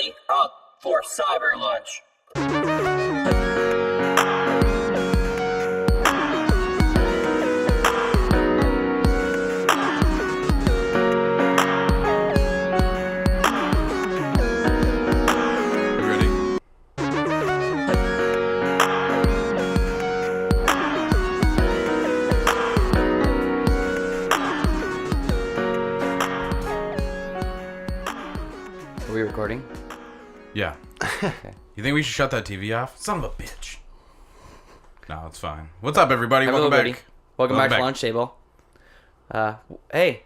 everybody up for Cyber Lunch. Are we recording? Yeah. Okay. You think we should shut that TV off? Son of a bitch. No, it's fine. What's up, everybody? Hello, Welcome everybody. back. Welcome back to Lunch Table. Hey,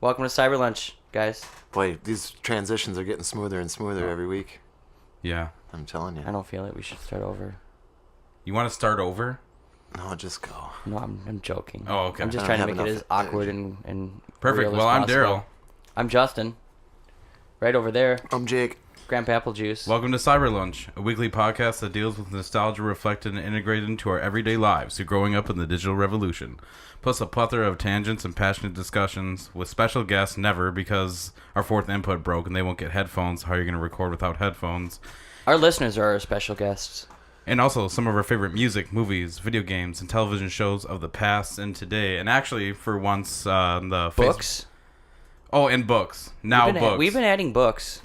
welcome to Cyber Lunch, guys. Boy, these transitions are getting smoother and smoother every week. Yeah. I'm telling you. I don't feel it. We should start over. You want to start over? No, just go. No, I'm joking. Oh, okay. I'm just I trying to don't make it have as enough awkward energy. and Perfect. real as Well, I'm possible. Daryl. I'm Justin. Right over there, I'm Jake. Grandpa Apple Juice. Welcome to Cyber Lunch, a weekly podcast that deals with nostalgia reflected and integrated into our everyday lives through growing up in the digital revolution. Plus a plethora of tangents and passionate discussions with special guests never because our fourth input broke and they won't get headphones. How are you going to record without headphones? Our listeners are our special guests. And also some of our favorite music, movies, video games, and television shows of the past and today. And actually, for once, the Books. Oh, and books. Now books. We've been adding books.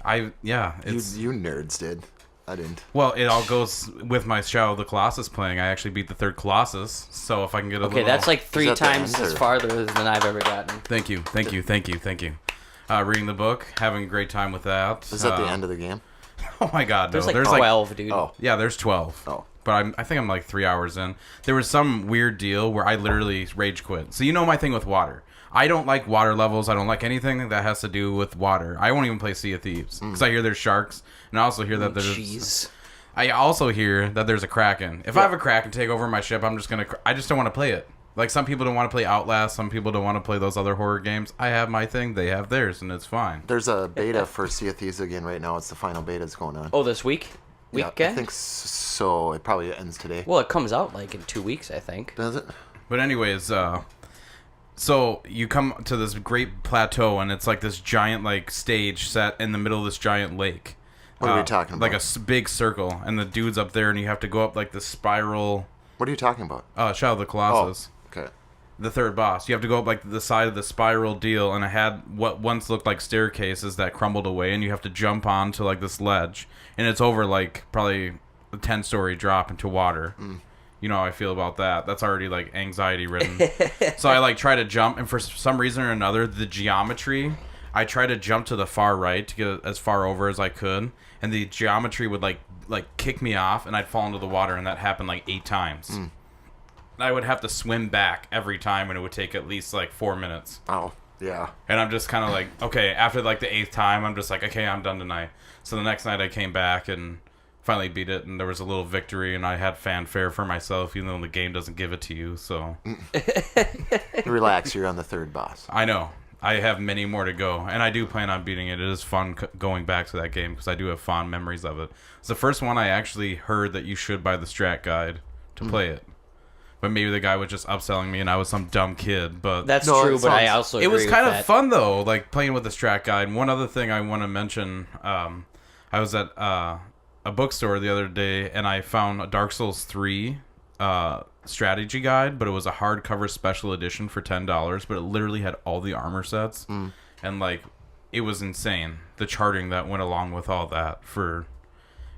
It's You nerds did. I didn't. well, it all goes with my Shadow of the Colossus playing. I actually beat the third Colossus, so if I can get a Okay, little... that's like 3 that the times end, as or- farther than I've ever gotten. Thank you. Reading the book, having a great time with that. Is that the end of the game? Oh my God, There's no. like 12, dude. Oh. Yeah, there's 12. Oh. But I think I'm like 3 hours in. There was some weird deal where I literally rage quit. So you know my thing with water. I don't like water levels. I don't like anything that has to do with water. I won't even play Sea of Thieves because I hear there's sharks, and I also hear that there's. Jeez. I also hear that there's a Kraken. If I have a Kraken take over my ship, I just don't want to play it. Like some people don't want to play Outlast, some people don't want to play those other horror games. I have my thing, they have theirs, and it's fine. There's a beta for Sea of Thieves again right now. It's the final beta that's going on. Oh, this week? Yeah, Weekend? I think so. It probably ends today. Well, it comes out like in 2 weeks, I think. Does it? But anyways, so you come to this great plateau, and it's like this giant like stage set in the middle of this giant lake. What are we talking about? Like a big circle, and the dude's up there, and you have to go up like the spiral. What are you talking about? Shadow of the Colossus. Okay. The third boss. You have to go up like the side of the spiral deal, and it had what once looked like staircases that crumbled away, and you have to jump onto like this ledge, and it's over like probably a 10-story drop into water. You know how I feel about that. That's already like anxiety ridden. So I like try to jump, and for some reason or another, the geometry, I try to jump to the far right to get as far over as I could, and the geometry would like kick me off, and I'd fall into the water, and that happened like 8 times. I would have to swim back every time, and it would take at least like 4 minutes. Oh, yeah. And I'm just kind of like, okay, after like the 8th time, I'm just like, okay, I'm done tonight. So the next night I came back and finally beat it, and there was a little victory, and I had fanfare for myself, even though the game doesn't give it to you. So Relax, you're on the third boss. I know. I have many more to go, and I do plan on beating it. It is fun going back to that game because I do have fond memories of it. It's the first one I actually heard that you should buy the strat guide to play it. But maybe the guy was just upselling me, and I was some dumb kid. But That's No, true, it but I sounds- also it was agree kind with of that. fun though, like playing with the strat guide. And one other thing I want to mention, I was at a bookstore the other day, and I found a Dark Souls 3 strategy guide, but it was a hardcover special edition for $10. But it literally had all the armor sets, and like it was insane. The charting that went along with all that for.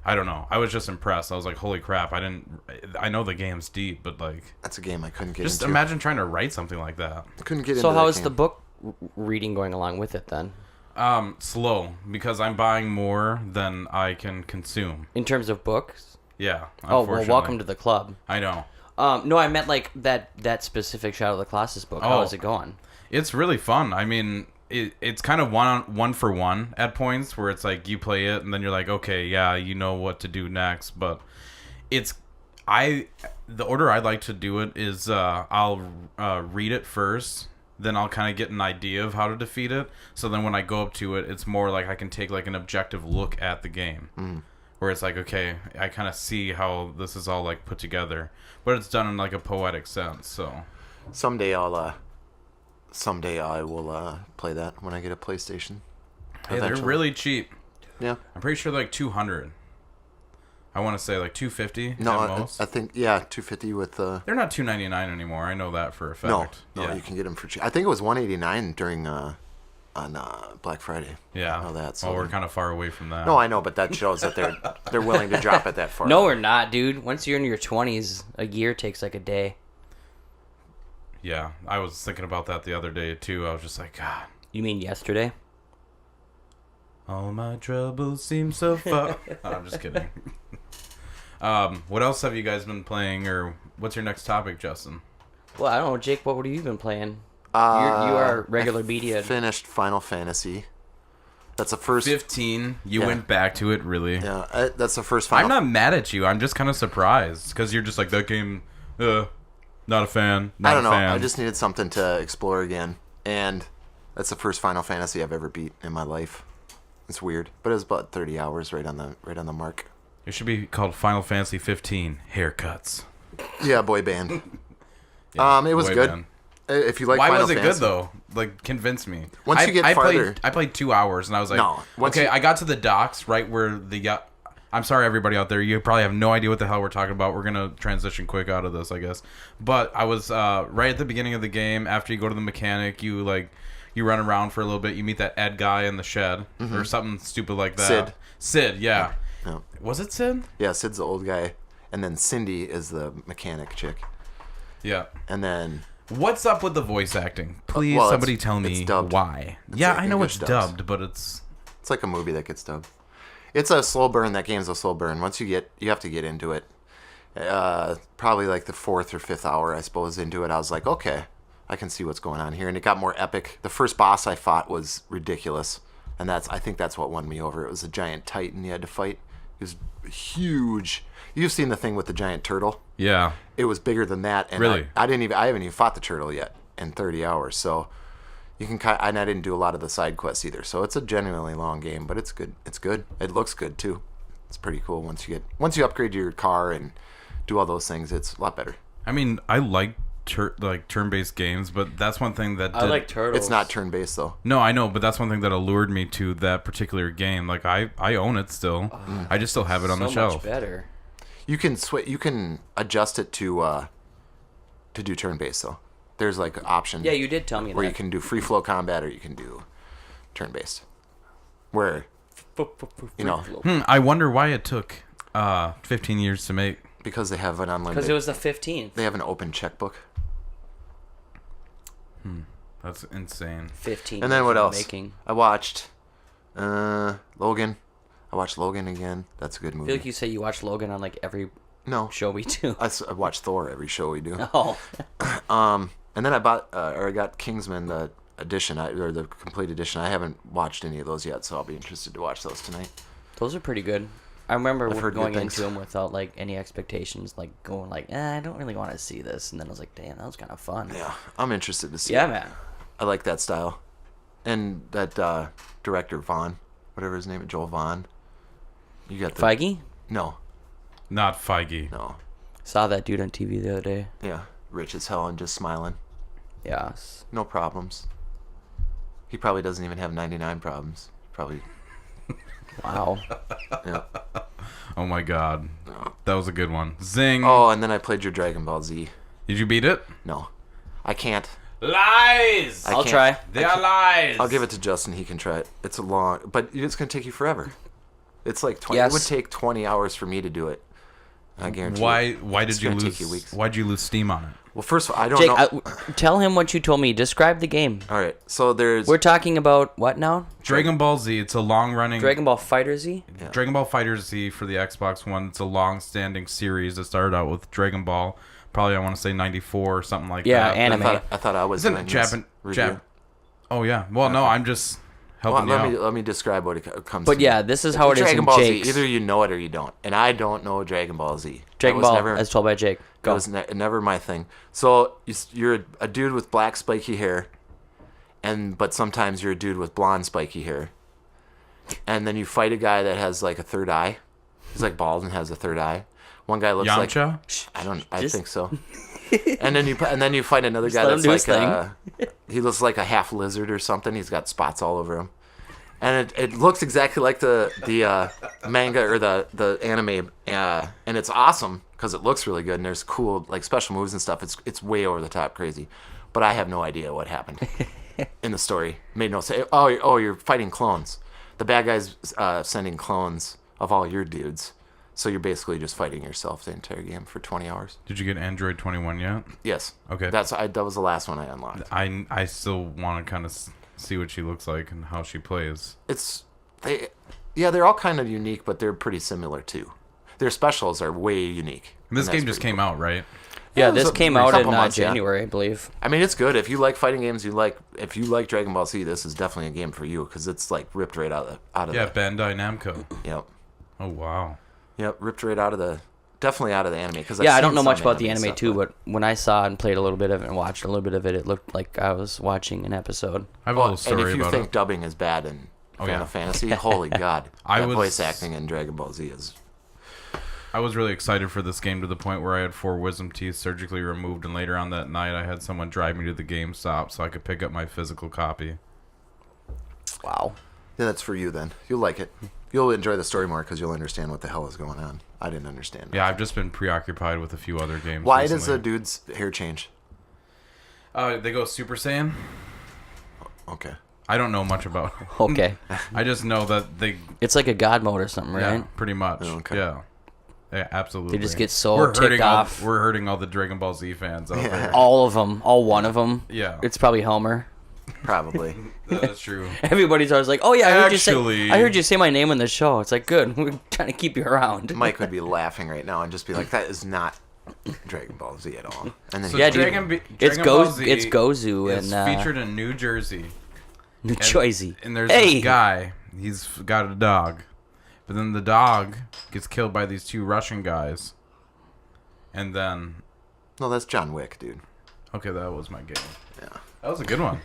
I don't know. I was just impressed. I was like, "Holy crap!" I know the game's deep, but like, That's a game I couldn't get just into. imagine trying to write something like that. I couldn't get into So how that is game. the book reading going along with it then? Slow because I'm buying more than I can consume. In terms of books? Yeah. Oh, well, welcome to the club. I know. No, I meant like that specific Shadow of the Colossus book. How Oh. is it going? It's really fun. I mean, it's kind of one for one at points where it's like you play it and then you're like, okay, yeah, you know what to do next. But the order I like to do it is I'll read it first, then I'll kind of get an idea of how to defeat it. So then when I go up to it, it's more like I can take like an objective look at the game. Where it's like, okay, I kind of see how this is all like put together, but it's done in like a poetic sense. So Someday I will play that when I get a PlayStation. hey, they're Eventually. really cheap. Yeah. I'm pretty sure like 200. I want to say like 250 No, at most. I think 250 with They're not 299 anymore. I know that for a fact. no, yeah. you can get them for cheap. I think it was 189 during on Black Friday. Yeah. I know that. So Well, we're kind of far away from that. no, I know, but that shows that they're willing to drop it that far. No, we're not, dude. Once you're in your 20s, a year takes like a day. Yeah, I was thinking about that the other day too. I was just like, God, You mean yesterday? all my troubles seem so far. I'm just kidding. What else have you guys been playing, or what's your next topic, Justin? Well, I don't know, Jake. What have you been playing? You are regular media. Finished Final Fantasy. That's the first. 15. You Yeah. went back to it, really? Yeah, that's the first Final. I'm not mad at you. I'm just kind of surprised because you're just like that game. Not a fan. Not I don't a know. fan. I just needed something to explore again, and that's the first Final Fantasy I've ever beat in my life. It's weird, but it was about 30 hours right on the mark. It should be called Final Fantasy 15 Haircuts. Yeah, boy band. Yeah, it was boy good. band. If you like, Why Final was it Fantasy, good though? Like, convince me. Once you get I farther- I played 2 hours and I was like, No, once okay. you- I got to the docks right where the. I'm sorry, everybody out there. You probably have no idea what the hell we're talking about. We're gonna transition quick out of this, I guess. But I was right at the beginning of the game. After you go to the mechanic, you run around for a little bit. You meet that Ed guy in the shed or something stupid like that. Sid, yeah. Yeah. Was it Sid? Yeah, Sid's the old guy, and then Cindy is the mechanic chick, Yeah. and then What's up with the voice acting? Please, well, somebody it's- tell it's me dubbed. why. It's Yeah, like I know English it's dubs. dubbed, but it's like a movie that gets dubbed. It's a slow burn. That game's a slow burn. Once you have to get into it. Probably like the 4th or 5th hour, I suppose, into it, I was like, okay, I can see what's going on here, and it got more epic. The first boss I fought was ridiculous, and I think that's what won me over. It was a giant titan you had to fight. It was huge. You've seen the thing with the giant turtle. yeah. It was bigger than that, and Really? I haven't even fought the turtle yet in 30 hours. So you can and I didn't do a lot of the side quests either. So it's a genuinely long game, but it's good. It's good. It looks good too. It's pretty cool once you upgrade your car and do all those things. It's a lot better. I mean, I like turn-based games, but that's one thing that I like turtles. It's not turn-based though. No, I know, but that's one thing that allured me to that particular game. Like I own it still. I just still have it on so the shelf. much better. You can You can adjust it to do turn-based though. There's like an option. Yeah, you did tell me where that. you can do free flow combat or you can do turn-based. Where you know, I wonder why it took 15 years to make. because they have an unlimited. Because it was the 15th. They have an open checkbook. That's insane. 15. And then what years in else? Making. I watched Logan. I watched Logan again. That's a good I movie. feel like you say you watch Logan on like every No, show we do. I watch Thor every show we do. Oh. And then I got Kingsman the edition or the complete edition. I haven't watched any of those yet, so I'll be interested to watch those tonight. Those are pretty good. I remember I've heard good going things. into them without like any expectations, like going like, I don't really want to see this, and then I was like, damn, that was kind of fun. Yeah, I'm interested to see. Yeah, it. man. I like that style, and that director Vaughn, whatever his name is, Joel Vaughn. You got the Feige? No, Not Feige. no, Saw that dude on TV the other day. yeah, rich as hell and just smiling, Yeah. no problems. He probably doesn't even have 99 problems. Probably, Wow. yeah. Oh my god. That was a good one. Zing. Oh, and then I played your Dragon Ball Z. Did you beat it? No, I can't. Lies! I I'll can't. try. They are lies! I'll give it to Justin. He can try it. It's a long, but it's gonna take you forever. It's like 20. Yes. It would take 20 hours for me to do it. I guarantee. Why It's did you gonna lose? take you weeks. Why'd you lose steam on it? Well, first of all, I don't Jake, know. tell him what you told me. Describe the game. All right, so there's We're talking about what now? Dragon Ball Z. It's a long-running Dragon Ball Fighter Z? Yeah. Dragon Ball Fighter Z for the Xbox One. It's a long-standing series that started out with Dragon Ball. Probably I want to say 94 or something like Yeah, that. anime. I thought I was Isn't doing it this Japan? review. Oh yeah. Well, no, I'm just helping Well, you out. let me describe what it comes. But to yeah, me. this is how it is Dragon in Ball Jake's. Z. Either you know it or you don't, and I don't know Dragon Ball Z. Dragon That was Ball, never, as told by Jake. That Go. was never my thing. So you're a dude with black spiky hair, but sometimes you're a dude with blonde spiky hair, and then you fight a guy that has like a third eye. He's like bald and has a third eye. One guy looks like Yamcha? I Just- think so. And then you fight another guy let him that's do his like he looks like a half lizard or something. He's got spots all over him. and it looks exactly like the manga or the anime, and it's awesome because it looks really good and there's cool like special moves and stuff. It's way over the top crazy, but I have no idea what happened in the story. Made no sense. Oh, you're fighting clones. The bad guys sending clones of all your dudes, so you're basically just fighting yourself the entire game for 20 hours. Did you get Android 21 yet? Yes. Okay. That was the last one I unlocked. I still want to kind of see what she looks like and how she plays. They're all kind of unique, but they're pretty similar too. Their specials are way unique. And this and that's game just pretty came cool. out, right? Yeah, it was this came out in couple months, yeah. January, I believe. I mean, it's good if you like fighting games. If you like Dragon Ball Z, this is definitely a game for you because it's like ripped right out of Yeah, the. Bandai Namco. Yep. Oh wow. Yep. Ripped right out of the. Definitely out of the anime because Yeah, I don't know much about the anime too, but when I saw and played a little bit of it and watched a little bit of it, it looked like I was watching an episode. I have a little and story if you about think it. dubbing is bad in Final yeah. Fantasy, holy god, I that was- voice acting in Dragon Ball Z is. I was really excited for this game to the point where I had 4 wisdom teeth surgically removed, and later on that night I had someone drive me to the GameStop so I could pick up my physical copy. Wow. Yeah, that's for you then. You'll like it. You'll enjoy the story more because you'll understand what the hell is going on. I didn't understand. Yeah, I've just been preoccupied with a few other games. Why does the recently. dude's hair change? They go Super Saiyan? Okay. I don't know much about. Okay. I just know that they. It's like a god mode or something, right? Yeah, pretty much. Oh, okay. Yeah. Yeah, absolutely. They just get so we're ticked hurting off. we're hurting all the Dragon Ball Z fans out there. All of them. All one of them. Yeah. It's probably Helmer. Probably. That's true. Everybody's always like, "Oh yeah, Actually- I heard you say my name in the show." It's like, good. We're trying to keep you around. Mike would be laughing right now and just be like, "That is not Dragon Ball Z at all." And then So Yeah, dude. It's Dragon Ball Go. Z It's Gozu is and featured in New Jersey. New Jersey. And there's Hey! this guy. He's got a dog. But then the dog gets killed by these 2 Russian guys. And then... no, that's John Wick, dude. Okay, that was my game. Yeah. That was a good one.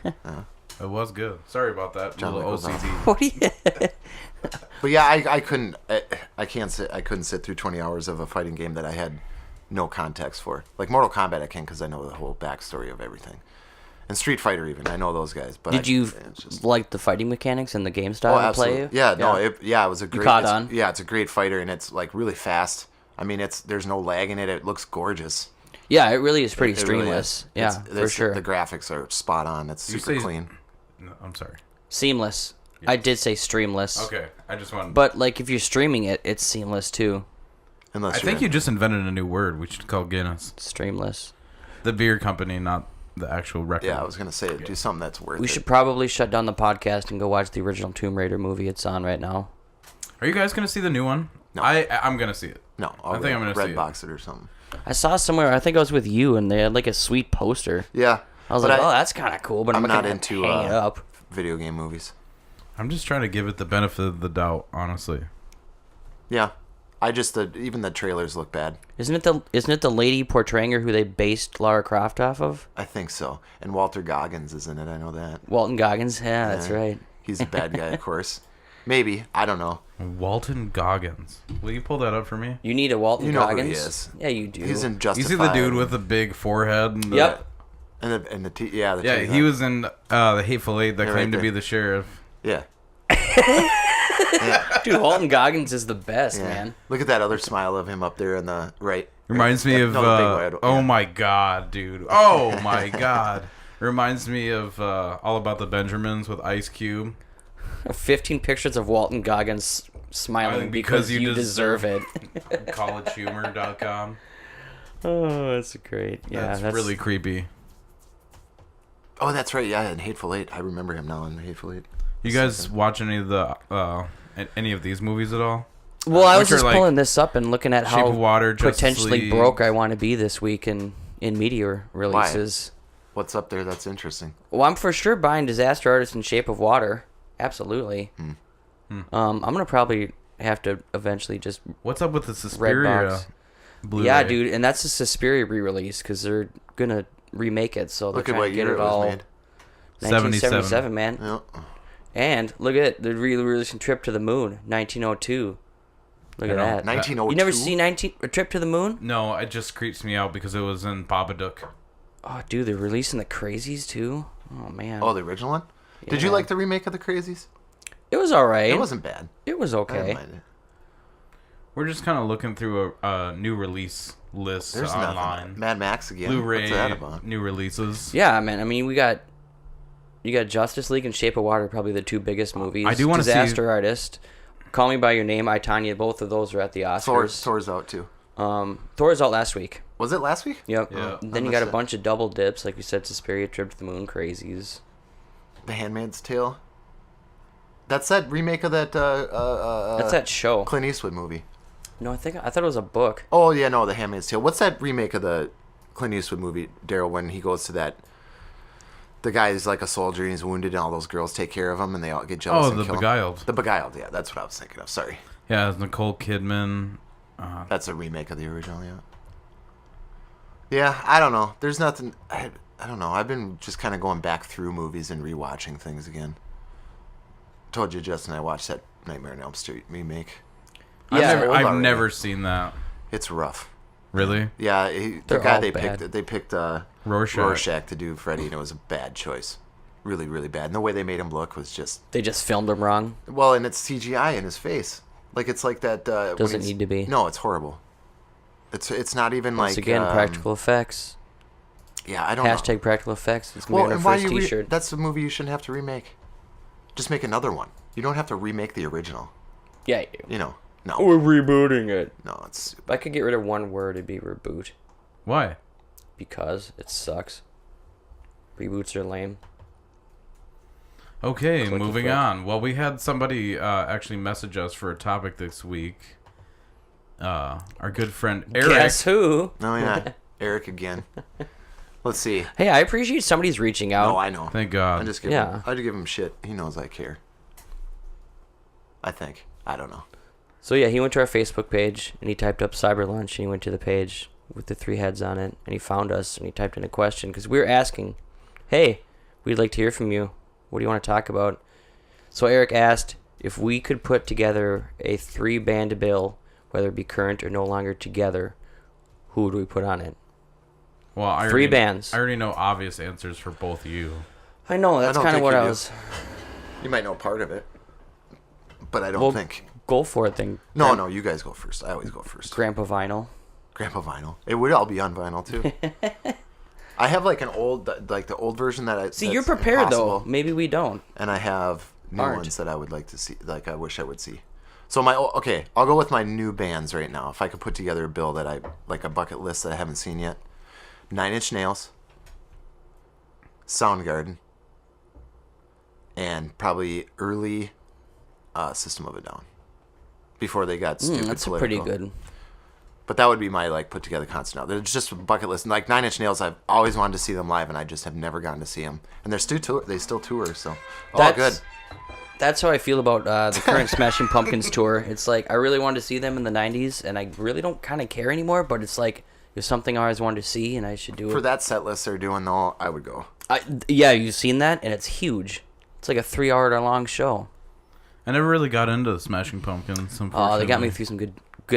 It was good. Sorry about that. John little Wick was OCD. What do you? But yeah, I couldn't. I can't sit. I couldn't sit through 20 hours of a fighting game that I had no context for. Like Mortal Kombat, I can because I know the whole backstory of everything. And Street Fighter, even I know those guys. But Did you it's just- like the fighting mechanics and the game style Oh, to absolutely. play? Yeah, no, it was a great. caught it's- on? Yeah, it's a great fighter, and it's like really fast. I mean, there's no lag in it. It looks gorgeous. Yeah, it really is pretty It really streamless. is. Yeah, It's- for sure. The graphics are spot on. It's You super say- clean. No, I'm sorry. Seamless. I did say streamless. Okay, I just wanted... But like if you're streaming it, it's seamless too. Unless I think you just invented a new word. We should call Guinness. Streamless. The beer company, not the actual record. Yeah, I was gonna say do something that's worth We it. should probably shut down the podcast and go watch the original Tomb Raider movie. It's on right now. Are you guys going to see the new one? No. I'm going to see it. No, I think I'm gonna see red it. box it or something. I saw somewhere. I think I was with you, and they had like a sweet poster. Yeah, I was but like, "Oh, that's kind of cool," but I'm I'm not not into hang it up. video game movies. I'm just trying to give it the benefit of the doubt, honestly. Yeah, even the trailers look bad. Isn't it the lady portraying her who they based Lara Croft off of? I think so. And Walter Goggins is in it. I know that. Walton Goggins. Yeah, that's Yeah. right. He's a bad guy, of course. Maybe, I don't know. Walton Goggins. Will you pull that up for me? You need a Walton You know who Goggins. he is. Yeah, you do. He's in You Justified. see the dude with the big forehead? And the, Yep. and the yeah, the Yeah, he was in the Hateful Eight that Yeah, claimed right to be there. the sheriff. Yeah. Dude, Walton Goggins is the best, Yeah. man. Look at that other smile of him up there in the right. Reminds me of No, the big one, oh yeah. my god, dude. Oh my god. Reminds me of All About the Benjamins with Ice Cube. 15 pictures of Walton Goggins smiling because you deserve it. collegehumor.com. Oh, that's great. Yeah, That's really creepy. Oh, that's right. Yeah, in Hateful Eight. I remember him now in Hateful Eight. You guys watch any of these movies at all? Well, I was Which are just like pulling this up and looking at Shape how of Water, Justice potentially League. broke I want to be this week in media releases. What's up there? That's interesting. Well, I'm for sure buying Disaster Artist and Shape of Water. Absolutely. I'm gonna probably have to eventually just What's up with the Suspiria Redbox. Blu-ray? Yeah, dude, and that's a Suspiria re-release because they're gonna remake it, so they're Look at trying what to get year it it was all. made. 1977, man. Yeah. And look at it, they're re-releasing Trip to the Moon, 1902. Look at know. that. 1902. You never seen A Trip to the Moon? No, it just creeps me out because it was in Babadook. Oh, dude, they're releasing the Crazies too. Oh man. Oh, the original one. Did you Yeah. like the remake of the Crazies? It was all right. It wasn't bad. It was I okay. didn't mind it. We're just kind of looking through a new release list There's online. nothing. Mad Max again. Blu-ray What's that about? new releases. Yeah, man. I mean, you got Justice League and Shape of Water, probably the two biggest movies. I do wanna see- Disaster Artist, Call Me by Your Name, I, Tonya. Both of those are at the Oscars. Thor's out too. Thor's out last week. Was it last week? Yep. Yeah. Then you I got a missed it. bunch of double dips, like you said, Suspiria, Trip to the Moon, Crazies. The Handmaid's Tale. That's that remake of that That's that show. Clint Eastwood movie. No, I thought it was a book. Oh yeah, no, The Handmaid's Tale. What's that remake of the Clint Eastwood movie, Daryl, when he goes to that? The guy is like a soldier and he's wounded, and all those girls take care of him, and they all get jealous. Oh, and The kill him. Beguiled. The Beguiled, yeah, that's what I was thinking of. Sorry, Yeah, it's Nicole Kidman. that's a remake of the original. Yeah. Yeah, I don't know. There's nothing. I don't know. I've been just kind of going back through movies and rewatching things again. Told you, Justin, I watched that Nightmare on Elm Street remake. Yeah, old I've already. never seen that. It's rough. Really? Yeah, the They're guy all they bad. picked Rorschach. Rorschach to do Freddy, and it was a bad choice. Really, really bad. And the way they made him look was just They just filmed him wrong. well, and it's CGI in his face. Like it's like that. When Doesn't he's- need to be. No, it's horrible. It's not even Once like again, practical effects. Yeah, I don't know. Hashtag practical effects. It's gonna Well, be on and our why first you? T-shirt. That's a movie you shouldn't have to remake. Just make another one. You don't have to remake the original. Yeah, you do. You know, no, We're rebooting it. no, it's If I could get rid of one word, it'd be reboot. Why? Because it sucks. Reboots are lame. Okay, Clicky moving flick. on. Well, we had somebody actually message us for a topic this week. Our good friend Eric. Guess who? no, yeah, Eric again. Let's see. Hey, I appreciate somebody's reaching out. Oh, I know. Thank God. I just give Yeah. him, I give him shit. He knows I care. I think. I don't know. So yeah, he went to our Facebook page and he typed up Cyber Lunch and he went to the page with the 3 heads on it and he found us and he typed in a question because we were asking, hey, we'd like to hear from you. What do you want to talk about? So Eric asked if we could put together a 3-band bill, whether it be current or no longer together, who would we put on it? Well, I 3 already, bands. I already know obvious answers for both of you. I know, that's don't kind of think what you I do. was... You might know part of it, but I don't Well, think. Go for it then. No, you guys go first. I always go first. Grandpa Vinyl. Grandpa vinyl. It would all be on vinyl too. I have like an old, like the old version that I See, that's you're prepared impossible, though. Maybe we don't. and I have new Aren't. ones that I would like to see. Like I wish I would see. So okay, I'll go with my new bands right now. If I could put together a bill that I like a bucket list that I haven't seen yet: 9 Inch Nails, Soundgarden, and probably early System of a Down. Before they got stupid That's a political. pretty good. But that would be my like put together concert now. They're just a bucket list. And, like 9 Inch Nails, I've always wanted to see them live, and I just have never gotten to see them. And they're still they still tour, so all good. That's how I feel about the current Smashing Pumpkins tour. It's like I really wanted to see them in the '90s, and I really don't kind of care anymore. But it's like it's something I always wanted to see, and I should do For it. that set list they're doing though, I would go. Yeah, you've seen that, and it's huge. It's like a 3-hour long show. I never really got into the Smashing Pumpkins. Oh, they got me through some good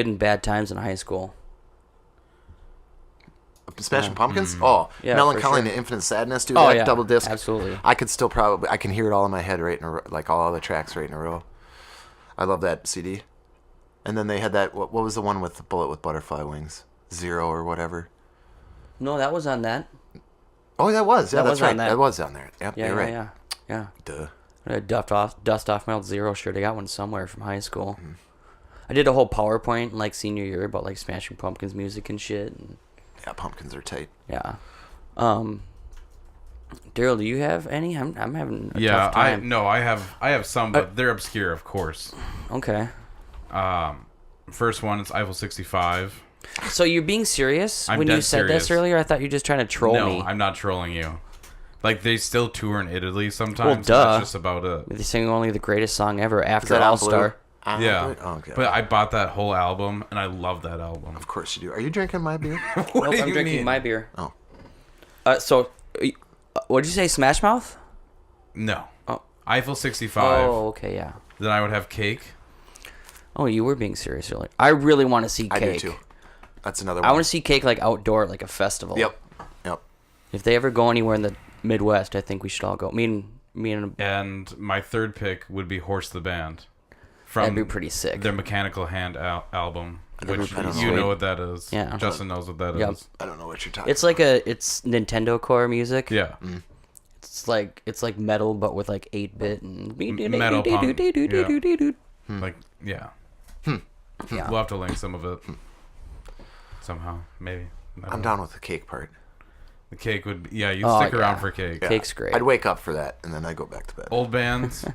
and bad times in high school. Smashing Pumpkins? Oh, Yeah, Melancholy for sure. and the Infinite Sadness, dude. Oh, that yeah, double disc. absolutely. I could still probably I can hear it all in my head right in a row, like all the tracks right in a row. I love that CD. And then they had that what was the one with the Bullet with Butterfly Wings? Zero or whatever. No, that was on that. Oh, that was. Yeah, That that's was on right. that. That was on there. Yep, Yeah, you're right. yeah. Duh. I dust off my old Zero shirt. I got one somewhere from high school. Mm-hmm. I did a whole PowerPoint in like senior year about like Smashing Pumpkins music and shit. And Yeah, Pumpkins are tight. yeah. Daryl, do you have any? I'm having a Yeah, tough time. I have some, but they're obscure, of course. Okay. First one is Eiffel 65. So you're being serious I'm when you dead said this serious. earlier? I thought you were just trying to troll No, me. I'm not trolling you. Like they still tour in Italy sometimes. Well, duh. That's just about it. They sing only the greatest song ever Is after that All on Blue? Star. Yeah, Oh, okay. but I bought that whole album and I love that album. Of course you do. Are you drinking my beer? What Nope, do I'm you drinking mean? my beer. Oh. What'd you say? Smash Mouth? No. Oh. Eiffel 65. Oh, okay, yeah. Then I would have Cake. Oh, you were being serious earlier. I really want to see I Cake. do too. That's another one. I want to see Cake like outdoor, like a festival. Yep. Yep. If they ever go anywhere in the Midwest, I think we should all go. Me and Me and And my third pick would be Horse the Band. that'd be From pretty sick. their Mechanical Hand album, which I don't know. you know what that is. Yeah. Justin knows what that is. Yep. I don't know what you're talking. It's like it's Nintendo core music. Yeah. It's like metal, but with like 8-bit and Metal punk. Yeah. Like, yeah. Yeah. We'll have to link some of it. Somehow. Maybe. I don't I'm know. down with the cake part. The cake would be... Yeah, you Oh, stick around yeah. for cake. Yeah. Cake's great. I'd wake up for that, and then I'd go back to bed. Old bands.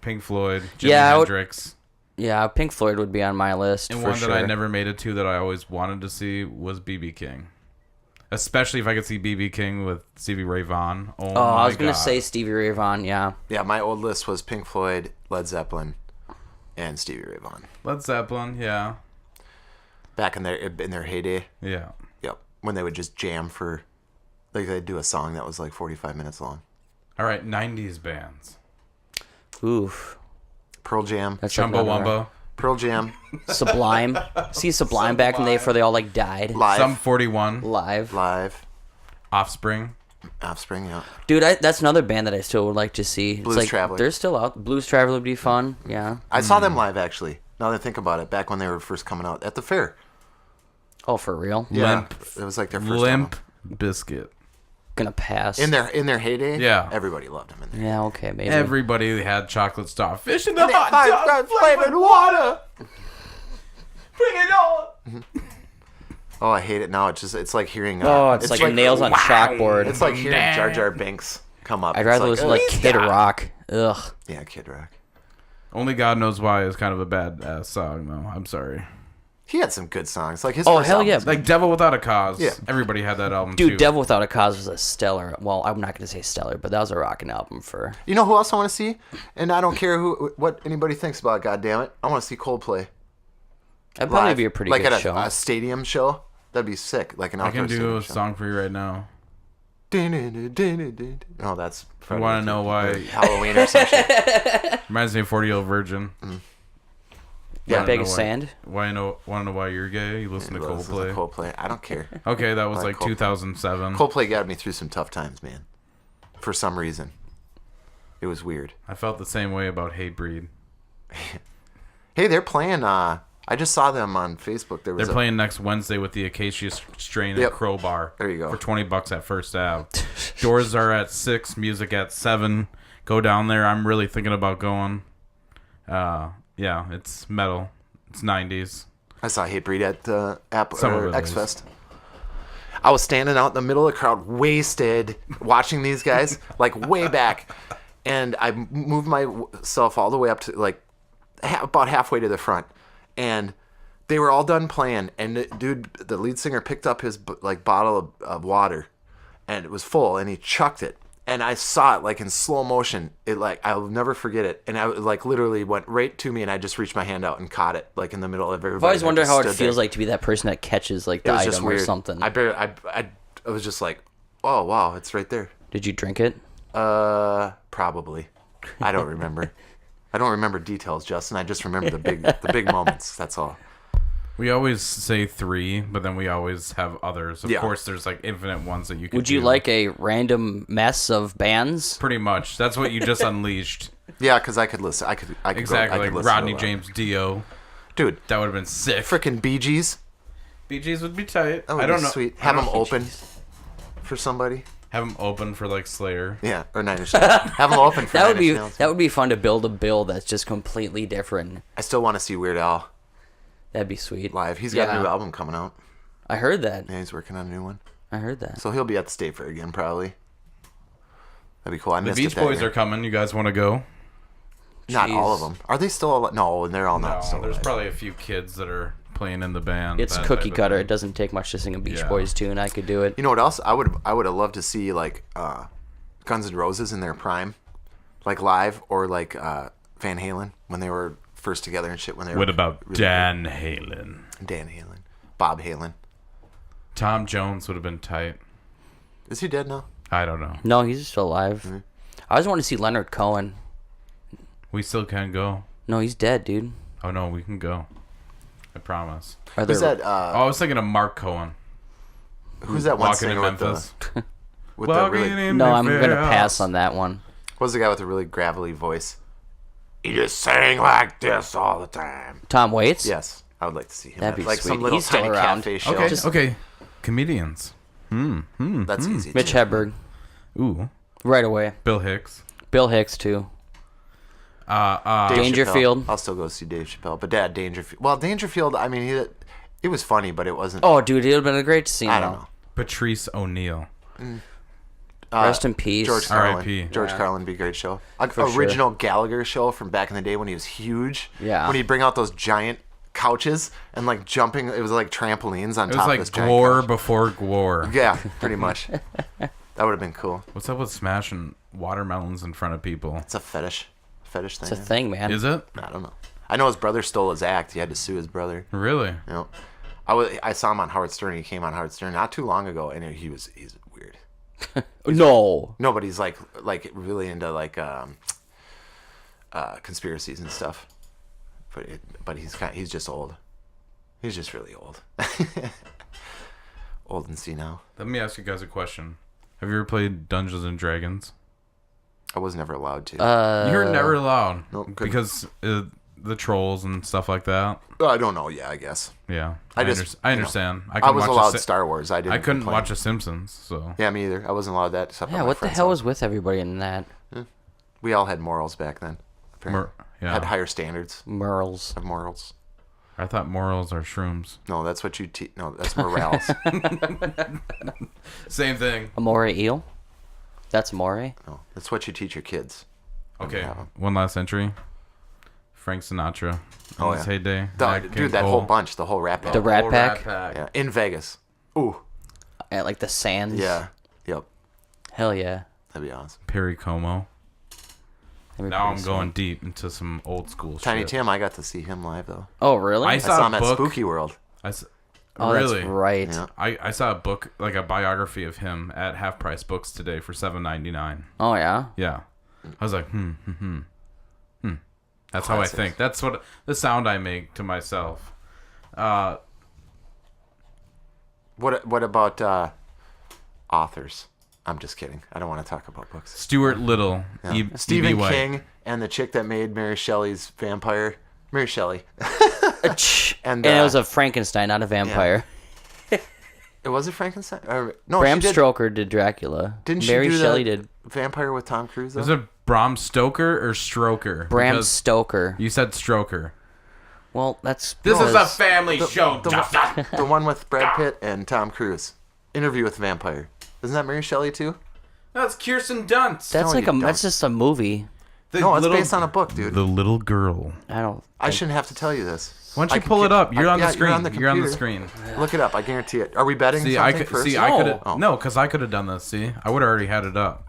Pink Floyd. Jimi Yeah, I would- Hendrix. Yeah, Pink Floyd would be on my list And for one sure. that I never made it to that I always wanted to see was B.B. King. Especially if I could see B.B. King with Stevie Ray Vaughan. Oh, Oh, I my was gonna God. say Stevie Ray Vaughan. Yeah. Yeah, my old list was Pink Floyd, Led Zeppelin, and Stevie Ray Vaughan. Led Zeppelin, yeah. Back in their heyday. Yeah. Yep. When they would just jam for, like they'd do a song that was like 45 minutes long. All right, 90s bands. Oof. Pearl Jam. That's like Chumbawamba. Pearl Jam. Sublime. See Sublime back in the day before they all like died Live. Some 41. live. Live. Offspring. Offspring, yeah. Dude, that's another band that I still would like to see. It's Blues like, Traveler. They're still out. Blues Traveler would be fun. Yeah. I saw them live, actually. Now that I think about it, back when they were first coming out at the fair. Oh, for real? Yeah. Limp. It was like their first Limp album. Biscuit. Gonna pass. In their heyday, Yeah. everybody loved them in there. Yeah. Okay. Maybe. Everybody had chocolate starfish in the hot dog flavored water. Bring it on. Oh, I hate it now. It's like hearing. Oh, it's like nails on chalkboard. It's like hearing Jar Jar Binks come up. I'd It's rather listen to like "Ugh." Kid Rock. Ugh. Yeah, Kid Rock. Only God Knows Why is kind of a bad ass song, though. I'm sorry. He had some good songs. Like his Oh, first hell album yeah. was Like Devil Without a Cause. Yeah. Everybody had that album Dude, too. Devil Without a Cause was a stellar. Well, I'm not gonna say stellar, but that was a rocking album for. You know who else I want to see? And I don't care what anybody thinks about it, God damn it. I want to see Coldplay. That'd probably live. be a pretty like good at show. a stadium show. That'd be sick. Like an I outdoor can do stadium a show. song for you right now. Oh, that's. You want to know why? Halloween or something. Reminds me of 40-Year-Old Virgin. Yeah, Wanna Big know as why- Sand. Want to know why you're gay? You listen to Listen to Coldplay. Coldplay. I don't care. Okay, that was I like like Coldplay. 2007. Coldplay got me through some tough times, man. For some reason. It was weird. I felt the same way about Hatebreed. Hey, they're playing. I just saw them on Facebook. There was They're playing next Wednesday with the Acacia Strain Yep. at Crowbar. There you go. For $20 at First Ave. Doors are at 6, music at 7. Go down there. I'm really thinking about going. Yeah, it's metal. It's 90s. I saw Hatebreed at Some of it X is. Fest. I was standing out in the middle of the crowd, wasted, watching these guys, like way back, and I moved myself all the way up to like about halfway to the front, and they were all done playing. And the lead singer picked up his like bottle of water, and it was full, and he chucked it. And I saw it like in slow motion. It like I'll never forget it. And I like literally went right to me, and I just reached my hand out and caught it like in the middle of everybody. I've always and I wondered just how it stood feels there. like to be that person that catches like It the was item just or weird. something. I was just like, oh wow, it's right there. Did you drink it? Probably. I don't remember. I don't remember details, Justin. I just remember the big moments. That's all. We always say 3, but then we always have others. Of Yeah. course, there's like infinite ones that you can Would you do. like a random mess of bands? Pretty much. That's what you just unleashed. Yeah, because I could listen. I could Exactly. Go, I could Like listen to Rodney a lot. James Dio. Dude, That would have been sick. freaking Bee Gees. Bee Gees would be tight. That would I don't be know. sweet. I Have don't them know. open for somebody. Have them open for like Slayer. Yeah, or Nine Inch Nails. Have them open for That would Nine be Inch Nails. that would be fun to build a bill that's just completely different. I still want to see Weird Al That'd be sweet. live. He's got Yeah. a new album coming out. I heard that. Yeah, he's working on a new one. I heard that. So he'll be at the State Fair again, probably. That'd be cool. I The missed Beach it that Boys year. are coming. You guys want to go? Not all of Jeez. them. Are they still alive? No, they're all not No, still there's alive. probably a few kids that are playing in the band. It's that cookie type of cutter. thing. It doesn't take much to sing a Beach Yeah. Boys tune. I could do it. You know what else? I would have loved to see like Guns N' Roses in their prime, like live, or like Van Halen when they were first together and shit. When they were What about really Dan Halen? good. Dan Halen, Bob Halen? Tom Jones would have been tight. Is he dead now? I don't know. No, he's still alive. Mm-hmm. I always want to see Leonard Cohen. We still can go. No, he's dead, dude. Oh no, we can go. I promise. Are Who's there- that? Oh, I was thinking of Mark Cohen. Who's that one Walking in singer with Memphis. the with the really? No, I'm gonna pass on that one. What was the guy with the really gravelly voice? He just sang like this all the time. Tom Waits? Yes, I would like to see him. That'd at, be like sweet. some little He's still tiny around. cafe show. Okay, okay. Comedians. That's easy. Mitch too. Hedberg. Ooh. Right away. Bill Hicks. Bill Hicks, too. Dave Dangerfield. Chappelle. I'll still go see Dave Chappelle, but Dad Dangerfield. Well, Dangerfield. I mean, it was funny, but it wasn't. Oh, dude, it would have been a great scene. I don't know. Patrice O'Neal. Rest in peace. George Carlin. R.I.P.. George Carlin would be a great show. sure. Original Gallagher show from back in the day when he was huge. Yeah. When he'd bring out those giant couches and like jumping, it was like trampolines on It was top like of this giant Gore couch. before Gore. Yeah, pretty much. That would have been cool. What's up with smashing watermelons in front of people? It's a fetish thing. It's a thing, man. Is it? I don't know. I know his brother stole his act. He had to sue his brother. Really? You know, I saw him on Howard Stern. He came on Howard Stern not too long ago, and he's weird. No. No, but he's like really into like conspiracies and stuff. But he's just old. He's just really old. Old and senile. Let me ask you guys a question. Have you ever played Dungeons and Dragons? I was never allowed to. You're never allowed. Nope, couldn't. Because the trolls and stuff like that. I don't know. Yeah, I guess. Yeah. I I just, understand. I couldn't was watch allowed the Star Wars. I didn't. I couldn't complain. watch The Simpsons, so. Yeah, me either. I wasn't allowed that. Except for Yeah, my what the friends' hell house. was with everybody in that? We all had morals back then. Apparently. Yeah. Had higher standards Merles. of morals. I thought morals are shrooms. No, that's what you teach. No, that's morals. Same thing. Amore Eel? That's Amore? No, that's what you teach your kids. Okay, Yeah. one last entry. Frank Sinatra. Oh, In his yeah. heyday. The- Nat King dude, that Cole. whole bunch, the whole rap band. The Rat Whole Pack? Yeah, in Vegas. Ooh, At like the Sands? yeah, yep, Hell yeah. that'd be awesome. Perry Como. That'd be Now I'm pretty going deep into some old school Tiny shit. Tim, I got to see him live though. sweet. Oh, really? I I saw saw a him at book. Spooky World. Oh, really? that's right. Yeah. I saw a book, like a biography of him at Half Price Books today for $7.99. Oh, yeah? Yeah. I was like, That's how I Classics. think. That's what the sound I make to myself. What about authors? I'm just kidding. I don't want to talk about books. Stuart Little. Yeah. Stephen King and the chick that made Mary Shelley's vampire. Mary Shelley. And it was a Frankenstein, not a vampire. It was a Frankenstein. No, Bram she did. Stoker did Dracula. Didn't she Mary do Shelley the did vampire with Tom Cruise? Though? Is it Bram Stoker or Stroker? Bram Because Stoker. You said Stroker. Well, that's This is a because- family show. The one with Brad Pitt and Tom Cruise. Interview with the Vampire. Isn't that Mary Shelley too? That's Kirsten Dunst. That's No, like you a. That's don't. just a movie. The No, it's little- based on a book, dude. The little girl. I don't. I shouldn't have to tell you this. Why don't I you can pull it get- up? You're on the yeah, screen. You're on the You're on the computer. screen. Look it up. I guarantee it. Are we betting See, something I could. first? See, I could. Oh. No, because I could have done this. See, I would have already had it up.